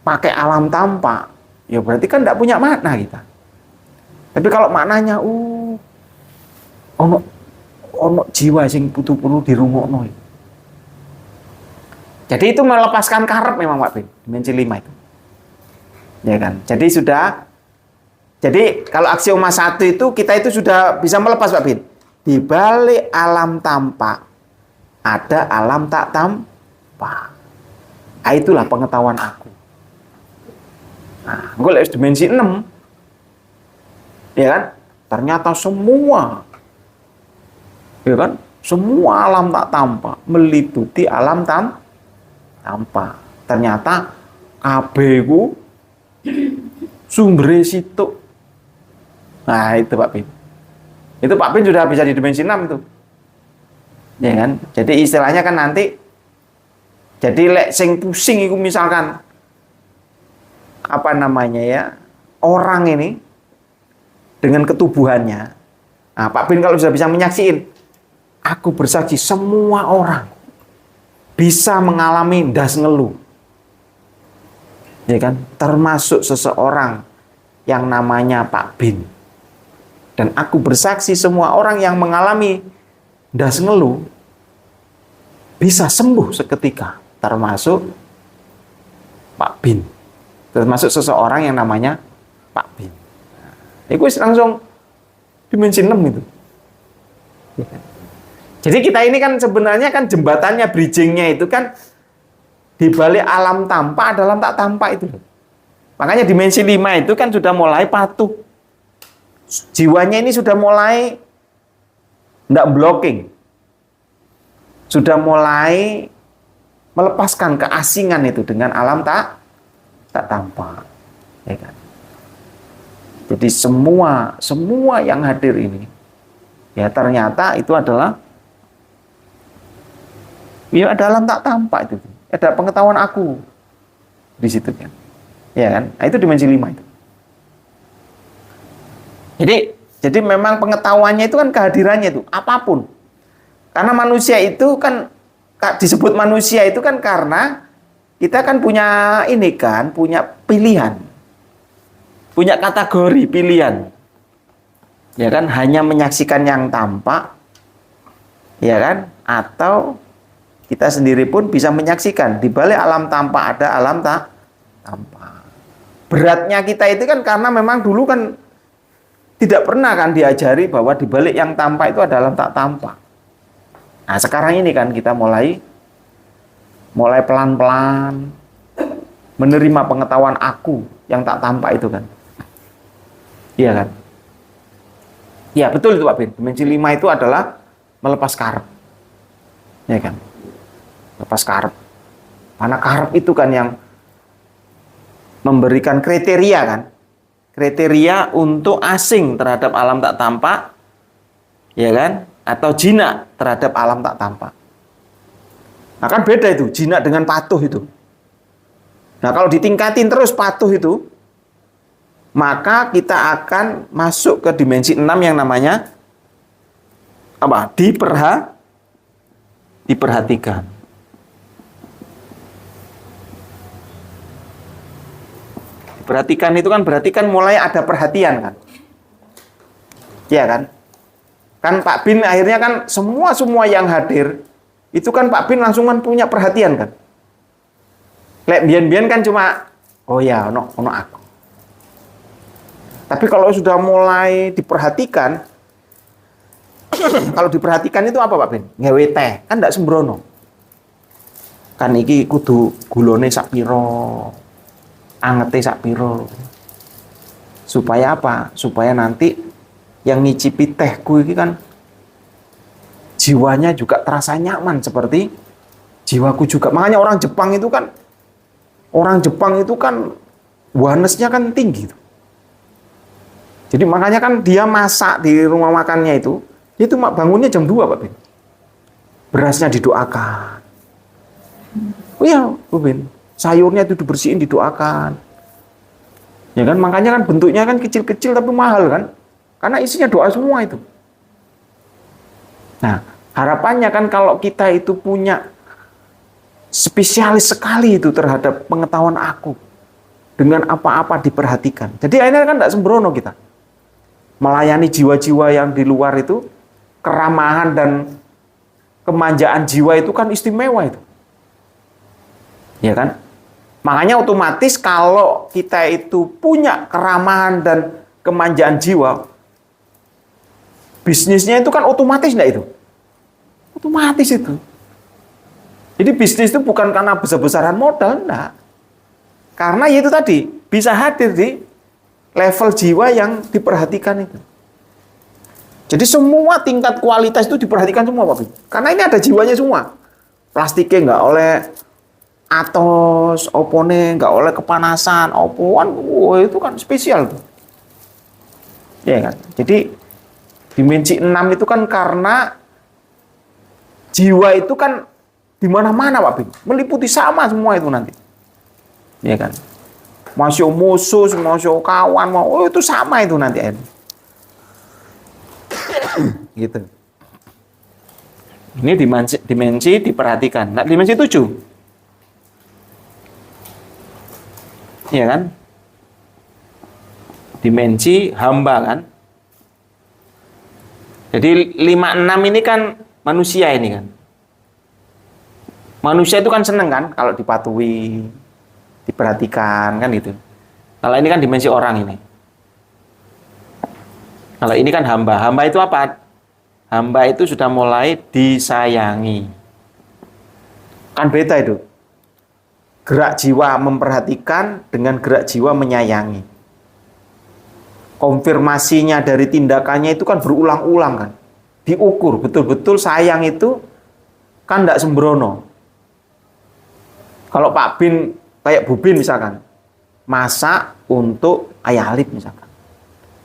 A: pakai alam tampak, ya berarti kan tidak punya makna kita. Tapi kalau maknanya, ono jiwa sing putu-putu dirungokno. Jadi itu melepaskan karep memang Pak Bin, dimensi 5 itu. Ya kan? Jadi kalau aksioma 1 itu kita itu sudah bisa melepas Pak Bin. Di balik alam tampak ada alam tak tampak. Nah, itulah pengetahuan aku. Nah, gue lihat dimensi 6. Ya kan? Ternyata semua, ya kan? Semua alam tak tampak meliputi alam tampak. Ternyata kabeh ku sumber situ. Nah, itu Pak Bin. Itu Pak Bin sudah bisa di dimensi 6 tuh. Ya kan? Jadi istilahnya kan nanti jadi lek sing pusing itu misalkan apa namanya ya? Orang ini dengan ketubuhannya. Nah, Pak Bin kalau sudah bisa menyaksiin, aku bersaksi semua orang bisa mengalami ndas ngeluh. Ya kan? Termasuk seseorang yang namanya Pak Bin. Dan aku bersaksi semua orang yang mengalami ndas ngeluh bisa sembuh seketika, termasuk Pak Bin. Termasuk seseorang yang namanya Pak Bin. Itu langsung dimensi 6 itu. Jadi kita ini kan sebenarnya kan jembatannya, bridgingnya itu kan di balik alam tampak ada alam tak tampak itu. Makanya dimensi 5 itu kan sudah mulai patuh. Jiwanya ini sudah mulai tidak blocking. Sudah mulai melepaskan keasingan itu dengan alam tak tampak. Ya kan? Jadi semua yang hadir ini ya ternyata itu adalah ya ada alam tak tampak itu. Ada pengetahuan aku di situ kan. Ya kan? Nah, itu dimensi 5 itu. Jadi Jadi memang pengetahuannya itu kan kehadirannya itu apapun. Karena manusia itu kan disebut manusia itu kan karena kita kan punya ini kan, punya pilihan. Punya kategori pilihan. Ya kan, hanya menyaksikan yang tampak, ya kan, atau kita sendiri pun bisa menyaksikan di balik alam tampak ada alam tak tampak. Beratnya kita itu kan karena memang dulu kan tidak pernah kan diajari bahwa di balik yang tampak itu ada alam tak tampak. Nah, sekarang ini kan kita mulai pelan-pelan menerima pengetahuan aku yang tak tampak itu kan. Iya kan? Ya betul itu Pak Bin. Dimensi 5 itu adalah melepas karep. Ya kan? Lepas karep. Karena karep itu kan yang memberikan kriteria kan. Kriteria untuk asing terhadap alam tak tampak. Ya kan? Atau jinak terhadap alam tak tampak. Nah kan beda itu, jinak dengan patuh itu. Nah kalau ditingkatin terus patuh itu, maka kita akan masuk ke dimensi 6 yang namanya apa? Diperhatikan. Diperhatikan itu kan berarti kan mulai ada perhatian kan? Iya kan? Kan Pak Bin akhirnya kan semua yang hadir itu kan Pak Bin langsung kan punya perhatian kan? Lek biyen-biyen kan cuma oh ya ono aku. Tapi kalau sudah mulai diperhatikan, kalau diperhatikan itu apa Pak Ben? Ngewe teh, kan ndak sembrono. Kan iki kudu gulone sak piro, angete sak piro. Supaya apa? Supaya nanti yang ngicipi tehku iki kan jiwanya juga terasa nyaman seperti jiwaku juga. Makanya orang Jepang itu kan wanesnya kan tinggi tuh. Jadi makanya kan dia masak di rumah makannya itu, dia itu bangunnya jam 2 Pak Bin. Berasnya didoakan. Oh iya, Pak Bin. Sayurnya itu dibersihin, didoakan. Ya kan, makanya kan bentuknya kan kecil-kecil tapi mahal kan. Karena isinya doa semua itu. Nah, harapannya kan kalau kita itu punya spesialis sekali itu terhadap pengetahuan aku. Dengan apa-apa diperhatikan. Jadi akhirnya kan tidak sembrono kita. Melayani jiwa-jiwa yang di luar itu, keramahan dan kemanjaan jiwa itu kan istimewa itu. Ya kan? Makanya otomatis kalau kita itu punya keramahan dan kemanjaan jiwa, bisnisnya itu kan otomatis enggak itu? Otomatis itu. Jadi bisnis itu bukan karena besar-besaran modal, enggak. Karena itu tadi, bisa hadir di level jiwa yang diperhatikan itu. Jadi semua tingkat kualitas itu diperhatikan semua Pak Bin. Karena ini ada jiwanya semua. Plastiknya nggak oleh atos, opone nggak oleh kepanasan, opoan, itu kan spesial tuh. Ya kan? Jadi dimensi 6 itu kan karena jiwa itu kan di mana-mana Pak Bin. Meliputi sama semua itu nanti. Ya kan? Masuk musuh, masuk kawan, itu sama itu nanti. Gitu. Ini dimensi diperhatikan. Nah, dimensi 7. Iya kan? Dimensi hamba kan? Jadi 5-6 ini kan manusia ini kan. Manusia itu kan seneng kan kalau dipatuhi, diperhatikan kan gitu. Kalau ini kan dimensi orang ini. Kalau ini kan hamba. Hamba itu apa? Hamba itu sudah mulai disayangi. Kan beda itu. Gerak jiwa memperhatikan dengan gerak jiwa menyayangi. Konfirmasinya dari tindakannya itu kan berulang-ulang kan. Diukur betul-betul sayang itu kan tidak sembrono. Kalau Pak Bin kayak Bu Bin misalkan, masak untuk Ayah Alip misalkan,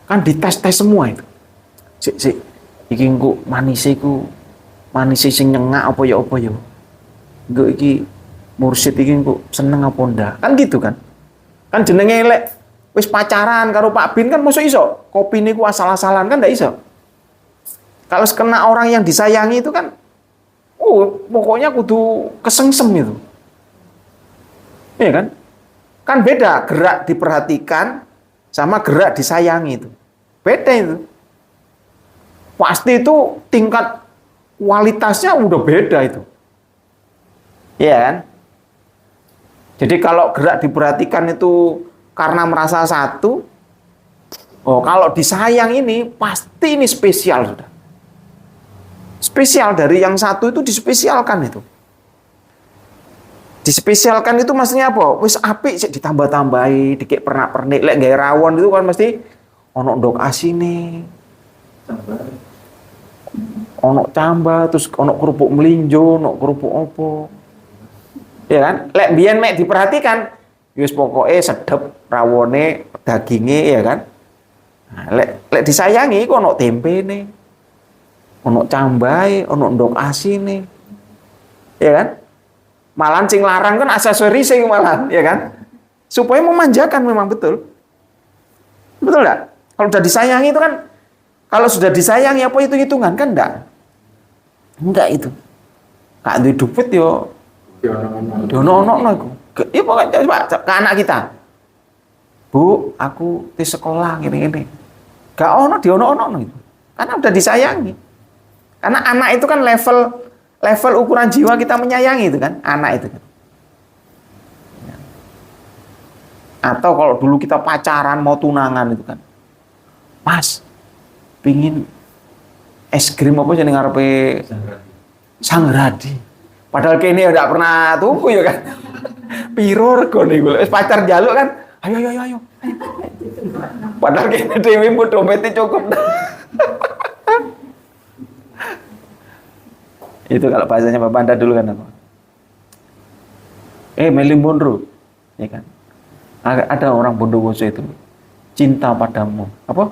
A: kan dites-tes semua itu. Sik, iki engko manise sing nyengak apa ya. Engko iki mursid iki engko seneng apa ndak. Kan gitu kan. Kan jenenge lek wis pacaran karo Pak Bin kan mosok iso kopi niku asal-asalan kan ndak iso. Kalau kena orang yang disayangi itu kan pokoknya kudu kesengsem itu. Iya kan? Kan beda gerak diperhatikan sama gerak disayangi itu. Beda itu. Pasti itu tingkat kualitasnya udah beda itu. Iya kan? Jadi kalau gerak diperhatikan itu karena merasa satu, kalau disayang ini pasti ini spesial sudah. Spesial dari yang satu itu dispesialkan itu. Dispesialkan itu maksudnya apa? Wis apik sik ditambah-tambahi, dikek pernak-pernik, lek gawe rawon itu kan mesti ono ndok asine. Ono cambah, terus ono kerupuk melinjo, ono kerupuk opo. Ya kan? Lek biyen mek diperhatikan, wis pokoke sedep rawone, daginge ya kan. Nah, lek disayangi kok ono tempene. Ono cambahe, ono ndok asine. Ya kan? Malah sing larang kan aksesoris sing malah, ya kan? Supaya memanjakan memang betul. Betul enggak? Kalau sudah disayangi itu kan kalau sudah disayangi apa hitung-hitungan kan enggak? Enggak itu. Kak duwe duit yo ono-ono iku. Ya pokoknya coba ke anak kita. Bu, aku di sekolah gini-gini. Gak ono diono-ono itu. Karena udah disayangi. Karena anak itu kan level ukuran jiwa kita menyayangi itu kan, anak itu kan. Atau kalau dulu kita pacaran mau tunangan itu kan. Mas, pingin es krim apa sih ngarepe Sangradi. Padahal kene udah pernah tuku ya kan. Piro rego niku. Wis pacar njaluk kan. Ayo. Padahal kene dhewe mu dompete cukup. Itu kalau bahasanya Bapak Anda dulu kan apa? Marilyn Monroe, ya kan? Ada orang Bondowoso itu cinta padamu, apa?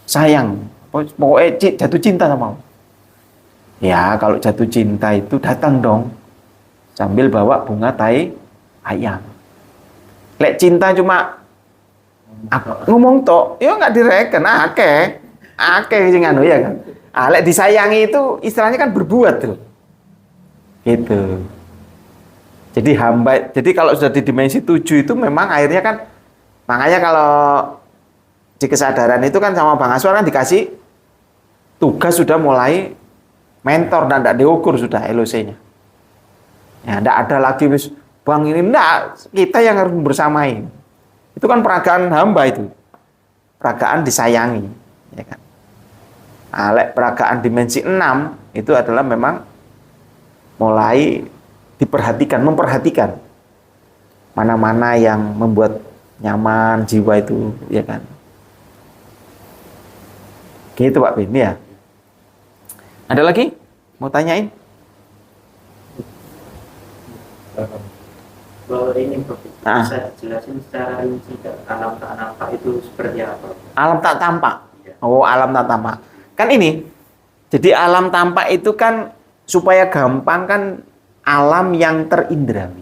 A: Sayang, pokoknya jatuh cinta sama kamu. Ya kalau jatuh cinta itu datang dong, sambil bawa bunga tai ayam. Lek cinta cuma ngomong tok, ya nggak direken, akeh sing anu ya kan. Lek disayangi itu istilahnya kan berbuat tuh. Gitu. Jadi kalau sudah di dimensi 7 itu memang akhirnya kan, makanya kalau di kesadaran itu kan sama Bang Aswar kan dikasih tugas sudah mulai mentor dan tidak diukur sudah LOC-nya. Ya, tidak ada lagi wis Bang ini, enggak, kita yang harus bersamai. Itu kan peragaan hamba itu. Peragaan disayangi, ya kan. Peragaan dimensi 6 itu adalah memang mulai memperhatikan mana-mana yang membuat nyaman jiwa itu, ya kan. Gitu Pak Bin ya. Ada lagi? Mau tanyain?
B: Kalau ini bisa dijelasin secara rinci alam tak nampak itu seperti apa?
A: Alam tak tampak. Alam tak tampak. Kan ini. Jadi alam tampak itu kan supaya gampang kan alam yang terindrawi.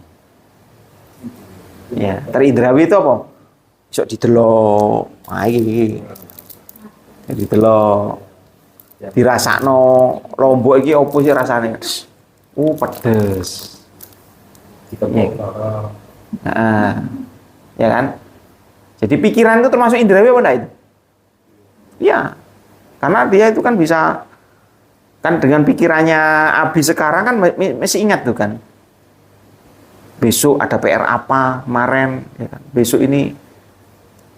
A: Ya, terindrawi itu apa? Iso didelok. Iki. Didelok. Dirasakno lombok iki opo sih rasane? Pedes. Ya kan? Jadi pikiran itu termasuk indrawi apa enggak itu? Ya. Karena dia itu kan bisa kan dengan pikirannya Abi sekarang kan masih ingat tuh kan. Besok ada PR apa kemarin, ya kan? Besok ini,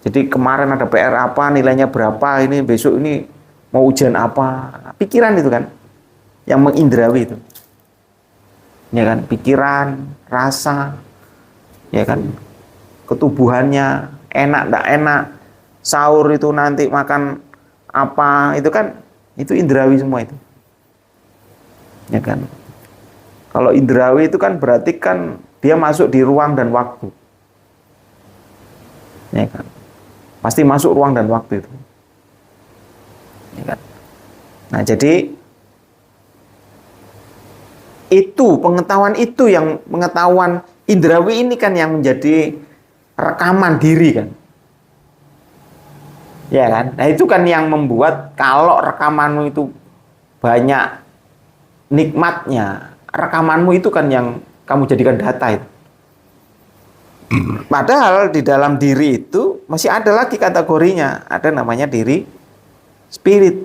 A: jadi kemarin ada PR apa, nilainya berapa, ini besok ini mau ujian apa. Pikiran itu kan, yang mengindrawi itu. Ya kan, pikiran, rasa, ya kan, ketubuhannya, enak, enggak enak, sahur itu nanti makan apa, itu kan, itu indrawi semua itu. Ya kan. Kalau indrawi itu kan berarti kan dia masuk di ruang dan waktu. Ya kan. Pasti masuk ruang dan waktu itu. Ya kan. Nah, jadi itu pengetahuan itu yang pengetahuan indrawi ini kan yang menjadi rekaman diri kan. Ya kan? Nah, itu kan yang membuat kalau rekamanmu itu banyak nikmatnya, rekamanmu itu kan yang kamu jadikan data itu. Padahal di dalam diri itu masih ada lagi kategorinya, ada namanya diri spirit.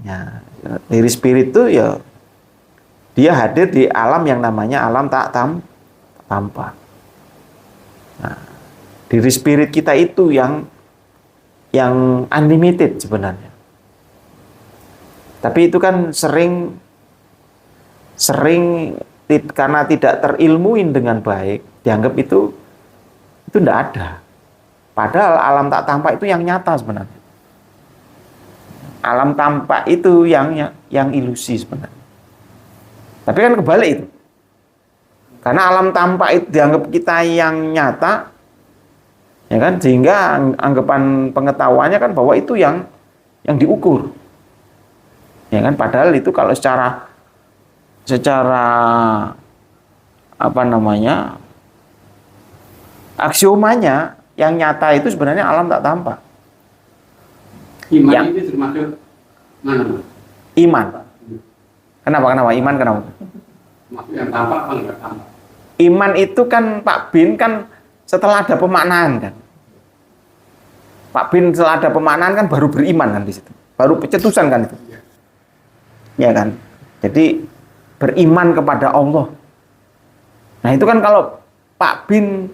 A: Ya, diri spirit itu ya dia hadir di alam yang namanya alam tak tampak. Nah, diri spirit kita itu yang unlimited sebenarnya. Tapi itu kan sering karena tidak terilmuin dengan baik, dianggap itu tidak ada. Padahal alam tak tampak itu yang nyata sebenarnya. Alam tampak itu yang ilusi sebenarnya. Tapi kan kebalik itu. Karena alam tampak itu dianggap kita yang nyata, ya kan, sehingga anggapan pengetahuannya kan bahwa itu yang diukur. Ya kan, padahal itu kalau secara apa namanya? Aksiomanya yang nyata itu sebenarnya alam tak tampak.
C: Iman
A: Ya.
C: itu termasuk mana, Mas?
A: Iman. Kenapa? Iman kenapa?
C: Maksud yang tampak apa enggak tampak?
A: Iman itu kan Pak Bin kan setelah ada pemaknaan kan. Pak Bin setelah ada pemaknaan kan baru beriman kan di situ. Baru pencetusan kan itu. Ya kan. Jadi beriman kepada Allah. Nah, itu kan kalau Pak Bin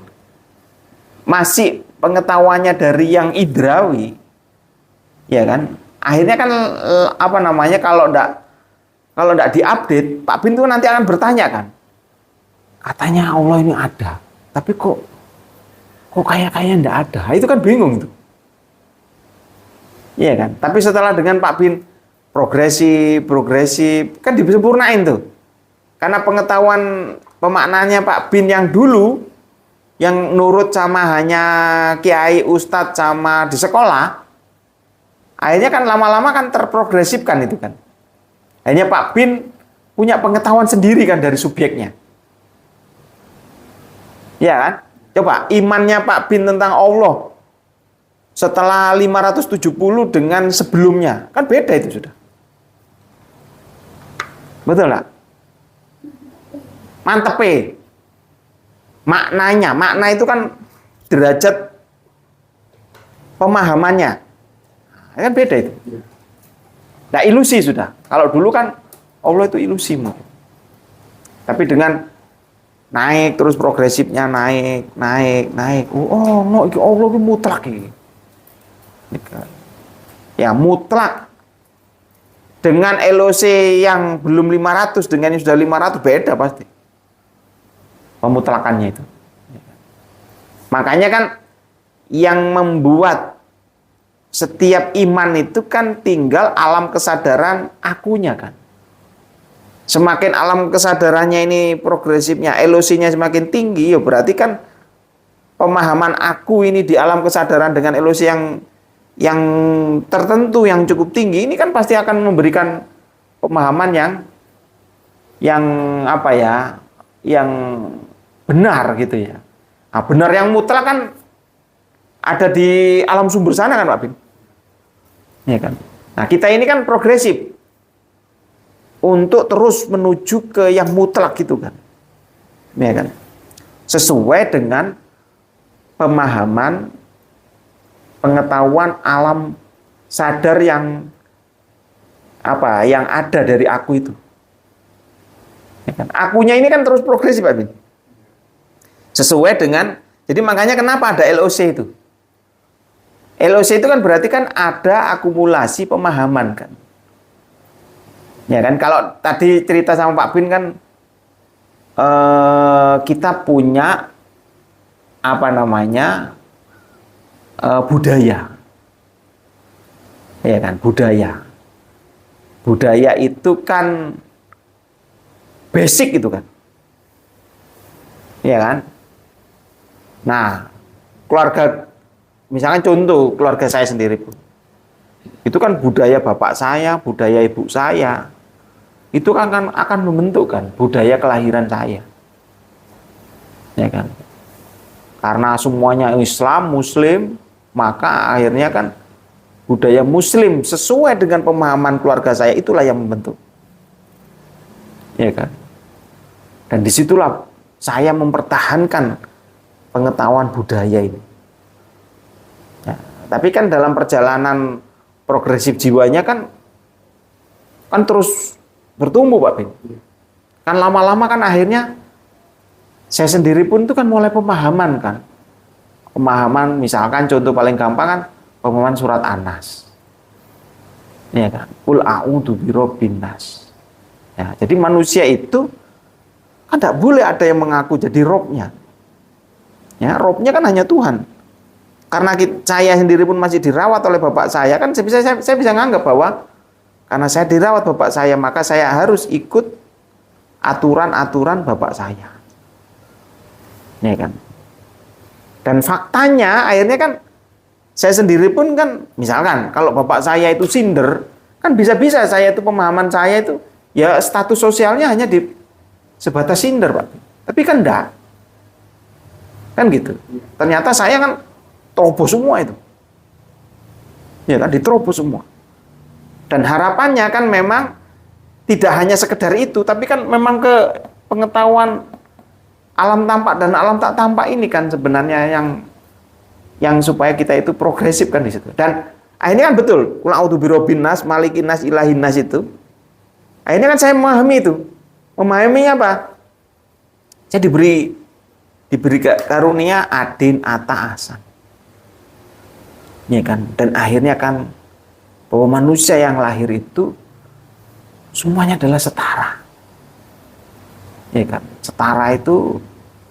A: masih pengetahuannya dari yang idrawi, ya kan, akhirnya kan apa namanya, kalau ndak diupdate, Pak Bin itu nanti akan bertanya kan, katanya Allah ini ada, tapi kok kayaknya ndak ada. Itu kan bingung itu, iya kan. Tapi setelah dengan Pak Bin progresif kan disempurnain tuh, karena pengetahuan pemaknanya Pak Bin yang dulu yang nurut sama hanya kiai, ustadz sama di sekolah, akhirnya kan lama-lama kan terprogresifkan itu kan. Akhirnya Pak Bin punya pengetahuan sendiri kan dari subjeknya. Ya kan? Coba imannya Pak Bin tentang Allah setelah 570 dengan sebelumnya, kan beda itu sudah. Betul nggak? Mantep. Makna itu kan derajat pemahamannya, kan beda itu. Nah, ilusi sudah. Kalau dulu kan Allah itu ilusi, tapi dengan naik terus progresifnya naik. Oh, no, Allah itu mutlak ini. Ya mutlak. Dengan LOC yang belum 500 dengan yang sudah 500 beda pasti. Pemutlakannya itu. Makanya kan yang membuat setiap iman itu kan tinggal alam kesadaran akunya kan. Semakin alam kesadarannya ini progresifnya, LOC-nya semakin tinggi, ya berarti kan pemahaman aku ini di alam kesadaran dengan LOC yang tertentu, yang cukup tinggi, ini kan pasti akan memberikan pemahaman yang apa ya, yang benar gitu ya. Nah, benar yang mutlak kan ada di alam sumber sana kan Pak Bin? Ya kan? Nah, kita ini kan progresif untuk terus menuju ke yang mutlak gitu kan. Ya kan? Sesuai dengan pemahaman pengetahuan alam sadar yang apa? Yang ada dari aku itu. Ya kan? Akunya ini kan terus progresif Pak Bin. Sesuai dengan, jadi makanya kenapa ada LOC itu? LOC itu kan berarti kan ada akumulasi pemahaman kan. Ya kan, kalau tadi cerita sama Pak Bin kan kita punya apa namanya budaya. Ya kan, budaya. Budaya itu kan basic itu kan. Ya kan? Nah, keluarga, misalkan contoh keluarga saya sendiri, Bu. Itu kan budaya bapak saya, budaya ibu saya. Itu kan akan membentukkan budaya kelahiran saya. Ya kan? Karena semuanya Islam, Muslim, maka akhirnya kan budaya muslim sesuai dengan pemahaman keluarga saya, itulah yang membentuk. Ya kan? Dan disitulah saya mempertahankan pengetahuan budaya ini. Ya, tapi kan dalam perjalanan progresif jiwanya kan terus bertumbuh Pak Bin. Kan lama-lama kan akhirnya saya sendiri pun itu kan mulai pemahaman kan. Pemahaman misalkan contoh paling gampang kan pemahaman surat An-Nas. Ya kan? Qul a'udzu birabbin nas. Ya, jadi manusia itu kan tidak boleh ada yang mengaku jadi robnya. Ya, robnya kan hanya Tuhan. Karena saya sendiri pun masih dirawat oleh bapak saya, kan saya bisa nganggap bahwa karena saya dirawat bapak saya, maka saya harus ikut aturan-aturan bapak saya. Ya kan? Dan faktanya akhirnya kan saya sendiri pun kan, misalkan kalau bapak saya itu sinder, kan bisa-bisa saya itu pemahaman saya itu ya status sosialnya hanya di sebatas sinder Pak. Tapi kan enggak. Kan gitu. Ternyata saya kan terobos semua itu. Ya kan, diterobos semua. Dan harapannya kan memang tidak hanya sekedar itu, tapi kan memang ke pengetahuan alam tampak dan alam tak tampak ini kan sebenarnya yang supaya kita itu progresif kan di situ. Dan akhirnya kan betul, qul a'udzu birabbin nas, malikin nas, ilahin nas itu. Akhirnya kan saya memahami itu. Memahaminya apa? Saya diberi karunia adin ata asan. Ya kan? Dan akhirnya kan bahwa manusia yang lahir itu semuanya adalah setara. Ya kan? Setara itu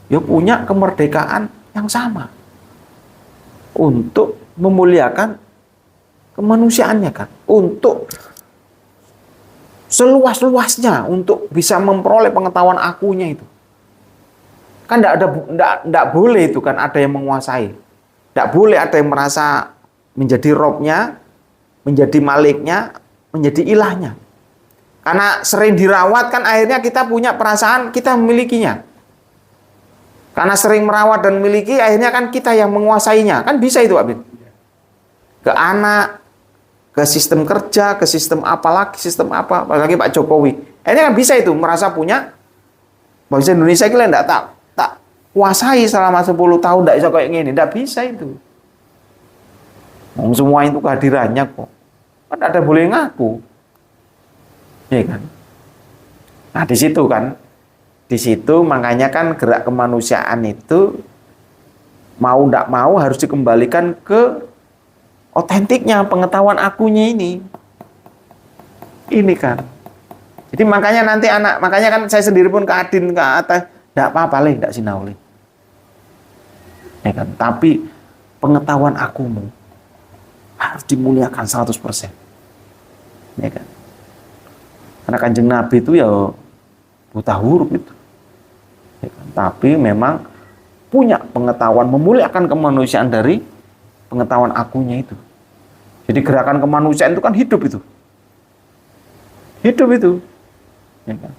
A: ya punya kemerdekaan yang sama untuk memuliakan kemanusiaannya kan, untuk seluas-luasnya untuk bisa memperoleh pengetahuan akunya itu. Kan enggak boleh itu kan ada yang menguasai. Enggak boleh ada yang merasa menjadi robnya, menjadi maliknya, menjadi ilahnya. Karena sering dirawat kan akhirnya kita punya perasaan kita memilikinya. Karena sering merawat dan memiliki akhirnya kan kita yang menguasainya. Kan bisa itu Pak Bin. Ke anak, ke sistem kerja, ke sistem apalagi, sistem apa, apalagi Pak Jokowi. Akhirnya kan bisa itu merasa punya bangsa Indonesia kita enggak tak kuasai selama 10 tahun enggak bisa kayak gini, enggak bisa itu. Semua itu kehadirannya kok. Kan ada boleh ngaku. Ya kan? Nah, di situ kan. Di situ makanya kan gerak kemanusiaan itu mau enggak mau harus dikembalikan ke otentiknya pengetahuan akunya ini. Ini kan. Jadi makanya nanti makanya kan saya sendiri pun ke Adin ke atas, enggak apa-apa leh, enggak sinau leh. Ya kan? Tapi pengetahuan akumu harus dimuliakan 100%. Ya kan? Karena Kanjeng Nabi itu ya buta huruf itu. Ya kan? Tapi memang punya pengetahuan memuliakan kemanusiaan dari pengetahuan akunya itu. Jadi gerakan kemanusiaan itu kan hidup itu. Hidup itu. Ya kan?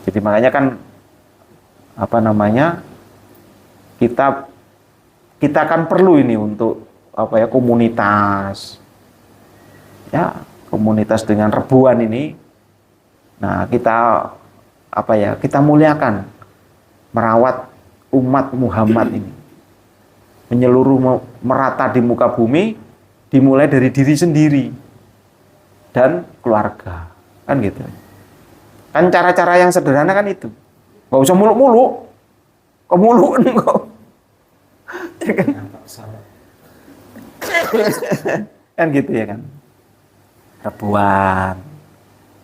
A: Jadi makanya kan kita kan perlu ini untuk komunitas. Ya, komunitas dengan ribuan ini. Nah, kita muliakan merawat umat Muhammad ini. Menyeluruh merata di muka bumi dimulai dari diri sendiri dan keluarga. Kan gitu. Kan cara-cara yang sederhana kan itu. Enggak usah muluk-muluk. Kemulukan kok. Ya kan? Kan gitu ya kan. Rebuan,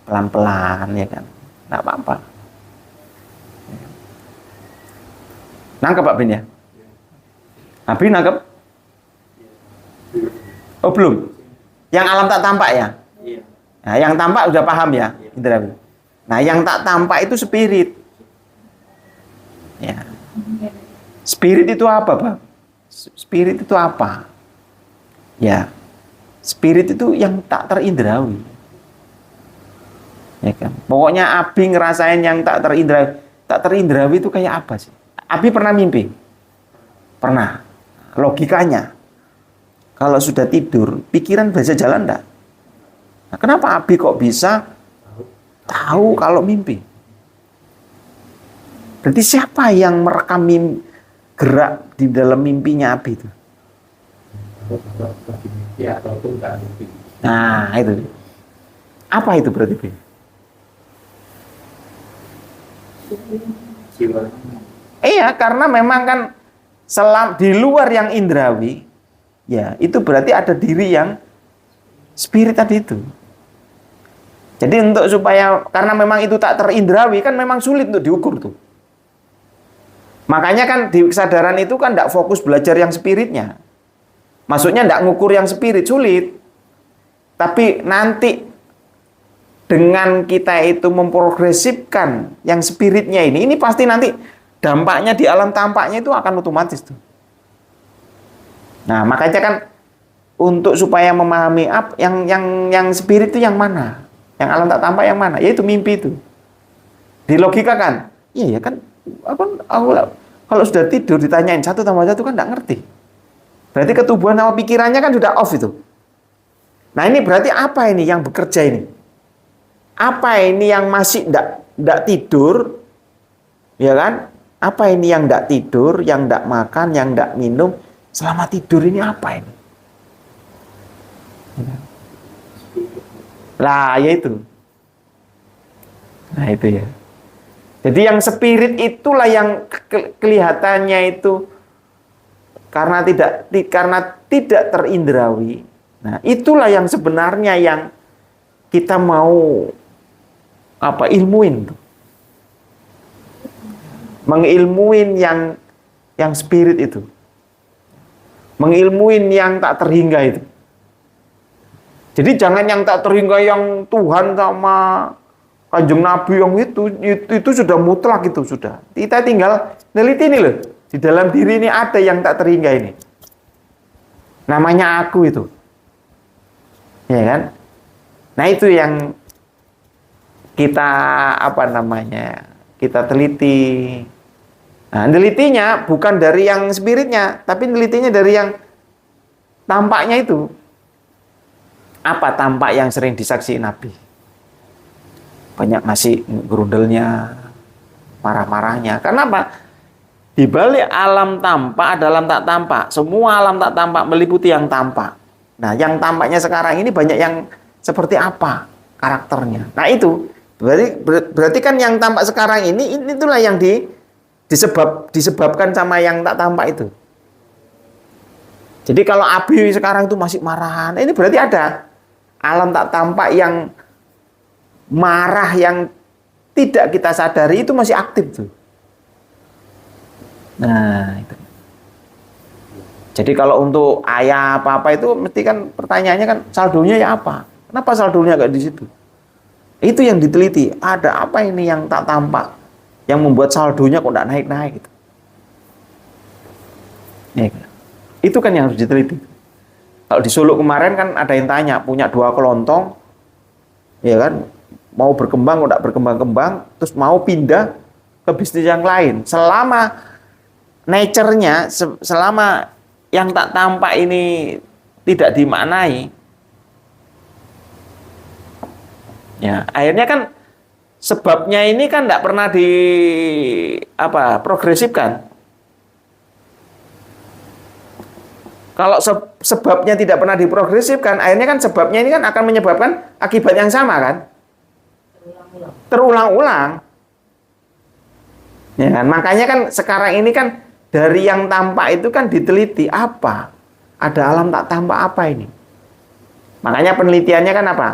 A: pelan-pelan ya kan. Enggak apa-apa. Nangkep Pak Bin ya? Nabi nangkep? Oh belum? Yang alam tak tampak ya?
B: Iya.
A: Nah, yang tampak udah paham ya? Indra. Nah, yang tak tampak itu spirit. Ya. Spirit itu apa, Pak? Spirit itu apa? Ya. Spirit itu yang tak terindrawi. Ya kan? Pokoknya Abi ngerasain yang tak terindrawi. Tak terindrawi itu kayak apa sih? Abi pernah mimpi? Pernah. Logikanya. kalau sudah tidur, pikiran bisa jalan enggak? Nah, kenapa Abi kok bisa tahu kalau mimpi? Berarti siapa yang merekam gerak di dalam mimpinya Abi itu?
C: Ya, ataupun tak mimpi.
A: Nah, itu. Apa itu berarti, Bi?
B: Jiwa.
A: Iya, karena memang kan di luar yang indrawi, ya itu berarti ada diri yang spirit tadi itu. Jadi untuk supaya, karena memang itu tak terindrawi, kan memang sulit untuk diukur tuh. Makanya kan di kesadaran itu kan tidak fokus belajar yang spiritnya. Maksudnya tidak ngukur yang spirit, sulit. Tapi nanti dengan kita itu memprogresifkan yang spiritnya ini pasti nanti dampaknya di alam tampaknya itu akan otomatis tuh. Nah, makanya kan untuk supaya memahami yang spirit itu yang mana? Yang alam tak tampak yang mana? Yaitu mimpi itu. Di logika kan? Iya ya kan, aku kalau sudah tidur ditanyain 1 tambah 1 kan enggak ngerti. Berarti ketubuhan sama pikirannya kan sudah off itu. Nah, ini berarti apa ini yang bekerja ini? Apa ini yang masih enggak tidur? Ya kan? Apa ini yang enggak tidur, yang enggak makan, yang enggak minum? Selama tidur ini apa ini? Lah, ya itu. Nah, itu ya. Jadi yang spirit itulah yang kelihatannya itu karena tidak terindrawi. Nah, itulah yang sebenarnya yang kita mau ilmuin tuh. Mengilmuin yang spirit itu. Mengilmuin yang tak terhingga itu. Jadi jangan yang tak terhingga yang Tuhan sama Kanjeng Nabi yang itu sudah mutlak itu sudah. Kita tinggal neliti ini loh. Di dalam diri ini ada yang tak terhingga ini. Namanya aku itu. Ya kan? Nah, itu yang kita kita teliti. Nah, nelitinya bukan dari yang spiritnya, tapi nelitinya dari yang tampaknya itu. Apa tampak yang sering disaksikan Nabi? Banyak masih gerundelnya, marah-marahnya. Karena apa? Di balik alam tampak ada alam tak tampak. Semua alam tak tampak meliputi yang tampak. Nah, yang tampaknya sekarang ini banyak yang seperti apa karakternya. Nah, itu berarti kan yang tampak sekarang ini itulah yang disebabkan sama yang tak tampak itu. Jadi kalau Abi sekarang itu masih marah, nah ini berarti ada alam tak tampak yang marah yang tidak kita sadari itu masih aktif tuh. Nah, itu. Jadi kalau untuk ayah apa-apa itu mesti kan pertanyaannya kan saldonya ya apa? Kenapa saldonya nggak di situ? Itu yang diteliti. Ada apa ini yang tak tampak yang membuat saldonya kok nggak naik-naik gitu. Ya, itu kan yang harus diteliti. Kalau di Solo kemarin kan ada yang tanya, punya 2 kelontong, ya kan, mau berkembang kok nggak berkembang-kembang, terus mau pindah ke bisnis yang lain. Selama nature-nya, selama yang tak tampak ini tidak dimaknai, ya akhirnya kan sebabnya ini kan tidak pernah progresifkan. Kalau sebabnya tidak pernah diprogresifkan, akhirnya kan sebabnya ini kan akan menyebabkan akibat yang sama kan? Terulang-ulang. Ya kan? Makanya kan sekarang ini kan dari yang tampak itu kan diteliti apa? Ada alam tak tampak apa ini? Makanya penelitiannya kan apa?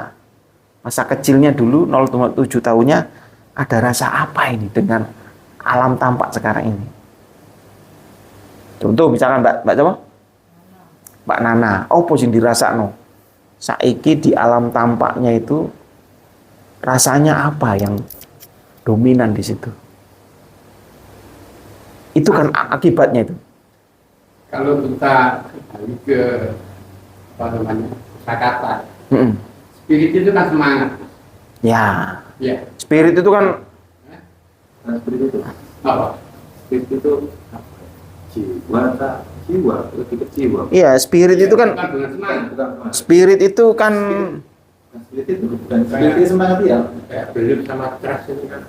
A: Masa kecilnya dulu 0,7 tahunnya ada rasa apa ini dengan alam tampak sekarang ini? Contoh misalkan Mbak coba? Mbak Nana, apa sing dirasakno? Saiki di alam tampaknya itu rasanya apa yang dominan di situ? Itu kan akibatnya itu.
C: Kalau kita kembali ke kata, spirit itu kan semangat.
A: Ya.
C: Ya.
A: Spirit itu kan
B: Spirit itu
C: apa?
B: Spirit itu jiwa tak Jiwa, lebih ke jiwa.
A: Iya, spirit itu kan,
C: Bukan dengan semangat.
B: Bukan semangat.
A: spirit itu kan,
B: Spirit itu bukan spirit itu semangat ya.
C: Kayak belief sama trust itu kan.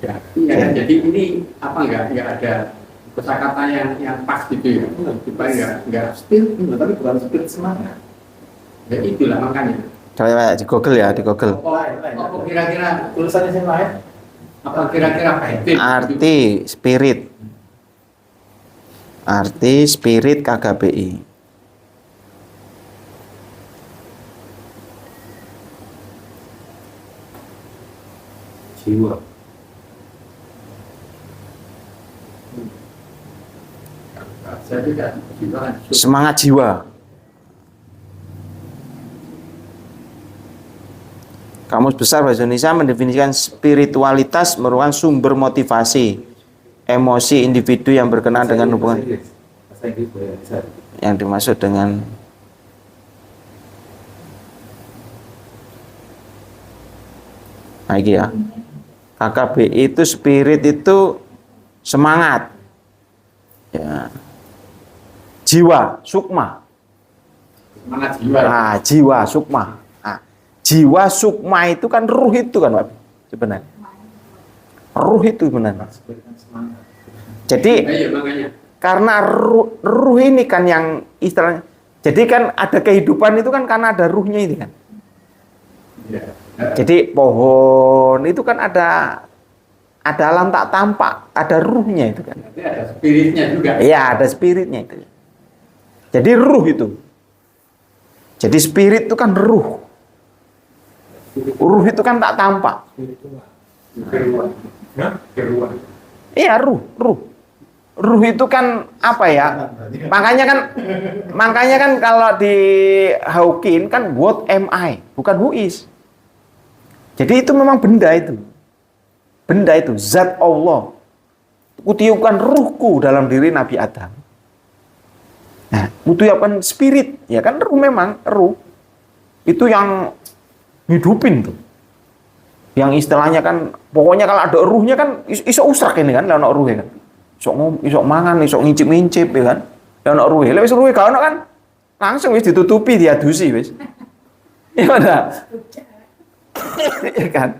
C: Ya, iya kan? Jadi ini apa nggak ada kosakata yang pas gitu ya. Supaya nggak
B: Spirit itu tapi bukan spirit semangat.
C: ya itulah makanya.
A: coba di Google ya, di Google.
C: Apa kira-kira
B: Tulisannya yang lain.
C: apa kira-kira batin?
A: Arti spirit. Arti spirit KGBI.
B: Jiwa.
C: Saya juga
A: Semangat jiwa. Kamus Besar Bahasa Indonesia mendefinisikan spiritualitas merupakan sumber motivasi, emosi individu yang berkenaan dengan hubungan
B: Bahasa Inggris boleh bisa.
A: yang dimaksud dengan lagi ya. KKBI itu spirit itu semangat. Ya. Jiwa, sukma.
C: semangat jiwa.
A: Ah, jiwa, sukma. Ah, jiwa sukma itu kan ruh itu kan, Pak. Sebenarnya. Ruh itu sebenarnya.
B: Spirit kan semangat.
A: Jadi
C: Iya makanya.
A: karena ruh ini kan yang istilahnya. Jadi kan ada kehidupan itu kan karena ada ruhnya ini kan.
C: Ya.
A: Jadi pohon itu kan ada alam tak tampak, ada ruhnya itu kan.
C: Jadi ada spiritnya juga.
A: Iya, ada spiritnya itu. Jadi ruh itu. Jadi spirit itu kan ruh. Ruh itu kan tak tampak.
C: Keruan. Keruan.
A: Iya, ruh. Ruh itu kan apa ya? Makanya kan kalau di Hawking kan what am I, bukan who is. Jadi itu memang benda itu. Benda itu zat Allah. Kutiupkan ruhku dalam diri Nabi Adam. Nah, kutiupkan spirit, ya kan ruh memang ruh. Itu yang hidupin tuh. Yang istilahnya kan pokoknya kalau ada ruhnya kan iso usrak ini kan, ana ruhe kan. Iso mangan, iso ngincip-ngincip ya kan. Ya ana ruhe. Lha wis ruhe gak ono kan langsung wis ditutupi, diadusi wis. Ya udah. Ya kan.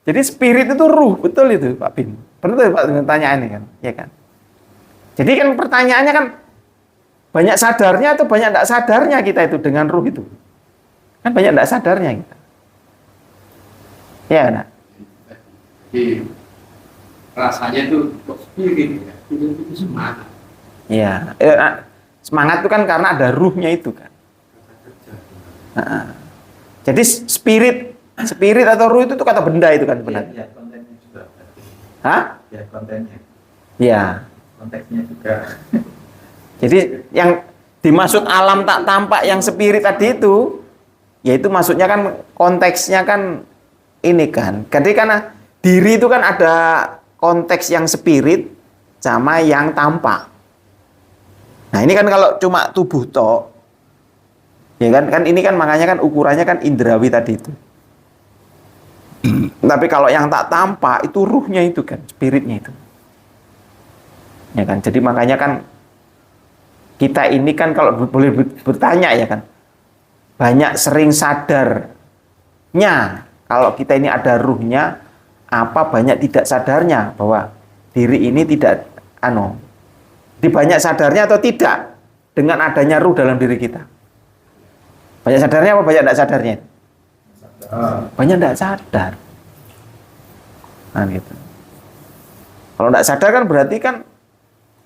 A: Jadi spirit itu ruh, betul itu Pak Bin. Betul Pak dengan pertanyaan ini kan, ya kan. Jadi kan pertanyaannya kan banyak sadarnya atau banyak tidak sadarnya kita itu dengan ruh itu. Kan banyak tidak sadarnya kita. Ya, nah.
C: Jadi rasanya itu kok spirit ya. Spirit itu semangat.
A: Iya. Semangat itu kan karena ada ruhnya itu kan. Jadi spirit atau ruh itu kata benda itu kan sebenarnya.
B: Ya, kontennya juga.
A: Hah?
B: Ya, kontennya.
A: Iya.
B: Konteksnya juga.
A: Jadi yang dimaksud alam tak tampak yang spirit tadi itu, yaitu maksudnya kan konteksnya kan ini kan. Jadi karena diri itu kan ada konteks yang spirit sama yang tampak. Nah ini kan kalau cuma tubuh toh, ya kan ini kan makanya kan ukurannya kan indrawi tadi itu. Tapi kalau yang tak tampak itu ruhnya itu kan, spiritnya itu. Ya kan, jadi makanya kan kita ini kan kalau boleh bertanya ya kan, banyak sering sadarnya kalau kita ini ada ruhnya, apa banyak tidak sadarnya bahwa diri ini tidak banyak sadarnya atau tidak dengan adanya ruh dalam diri kita. Banyak sadarnya apa banyak tidak sadarnya? Banyak tidak sadar. Nah gitu. Kalau tidak sadar kan berarti kan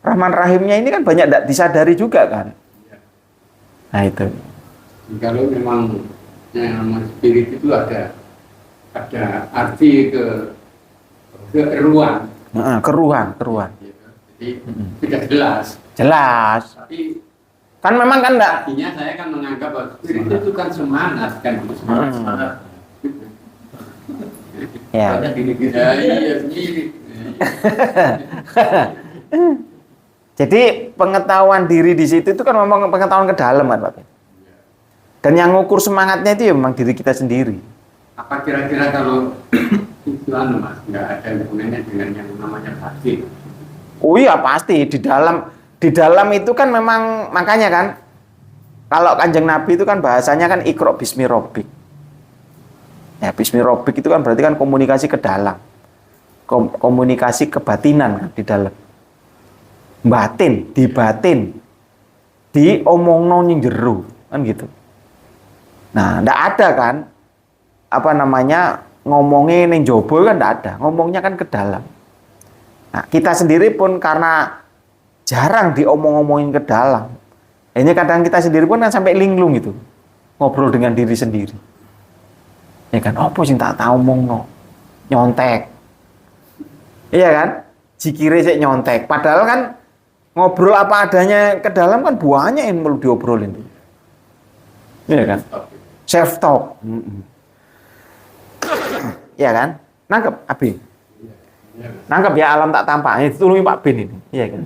A: Rahman Rahimnya ini kan banyak tidak disadari juga kan. Nah itu.
C: Kalau memang yang namanya spirit itu ada arti keruan.
A: Keruhan.
C: Jadi tidak jelas.
A: Jelas.
C: Tapi
A: Kan memang kan enggak.
C: artinya saya kan menganggap bahwa spirit itu kan semangat kan gitu. Semangat.
A: Ya.
C: Ya, iya spirit.
A: Jadi pengetahuan diri di situ itu kan memang pengetahuan ke dalam kan Pak. Dan yang ngukur semangatnya itu ya memang diri kita sendiri.
C: Apa kira-kira kalau itu Mas nggak ada hubungannya dengan yang namanya batin?
A: Oh iya pasti di dalam di dalam itu kan memang makanya kan kalau Kanjeng Nabi itu kan bahasanya kan Iqra bismi rabbik. Ya, bismi rabbik itu kan berarti kan komunikasi ke dalam. Komunikasi kebatinan kan di dalam. Batin, diomongno ning jero, kan gitu. Nah, ndak ada kan apa namanya ngomongnya ning jobo kan ndak ada, ngomongnya kan ke dalam. Nah, kita sendiri pun karena jarang diomong-omongin ke dalam. Ini kadang kita sendiri pun kan sampai linglung gitu. Ngobrol dengan diri sendiri. Ya kan, apa sing tak tahu omongno? Nyontek. Iya kan? Jikire sik nyontek. Padahal kan ngobrol apa adanya ke dalam kan banyak yang perlu diobrolin. Iya kan? Self talk. Iya kan? Nangkep Abi. Nangkep ya alam tak tampak. Ini tulungi Pak Bin ini. Iya kan?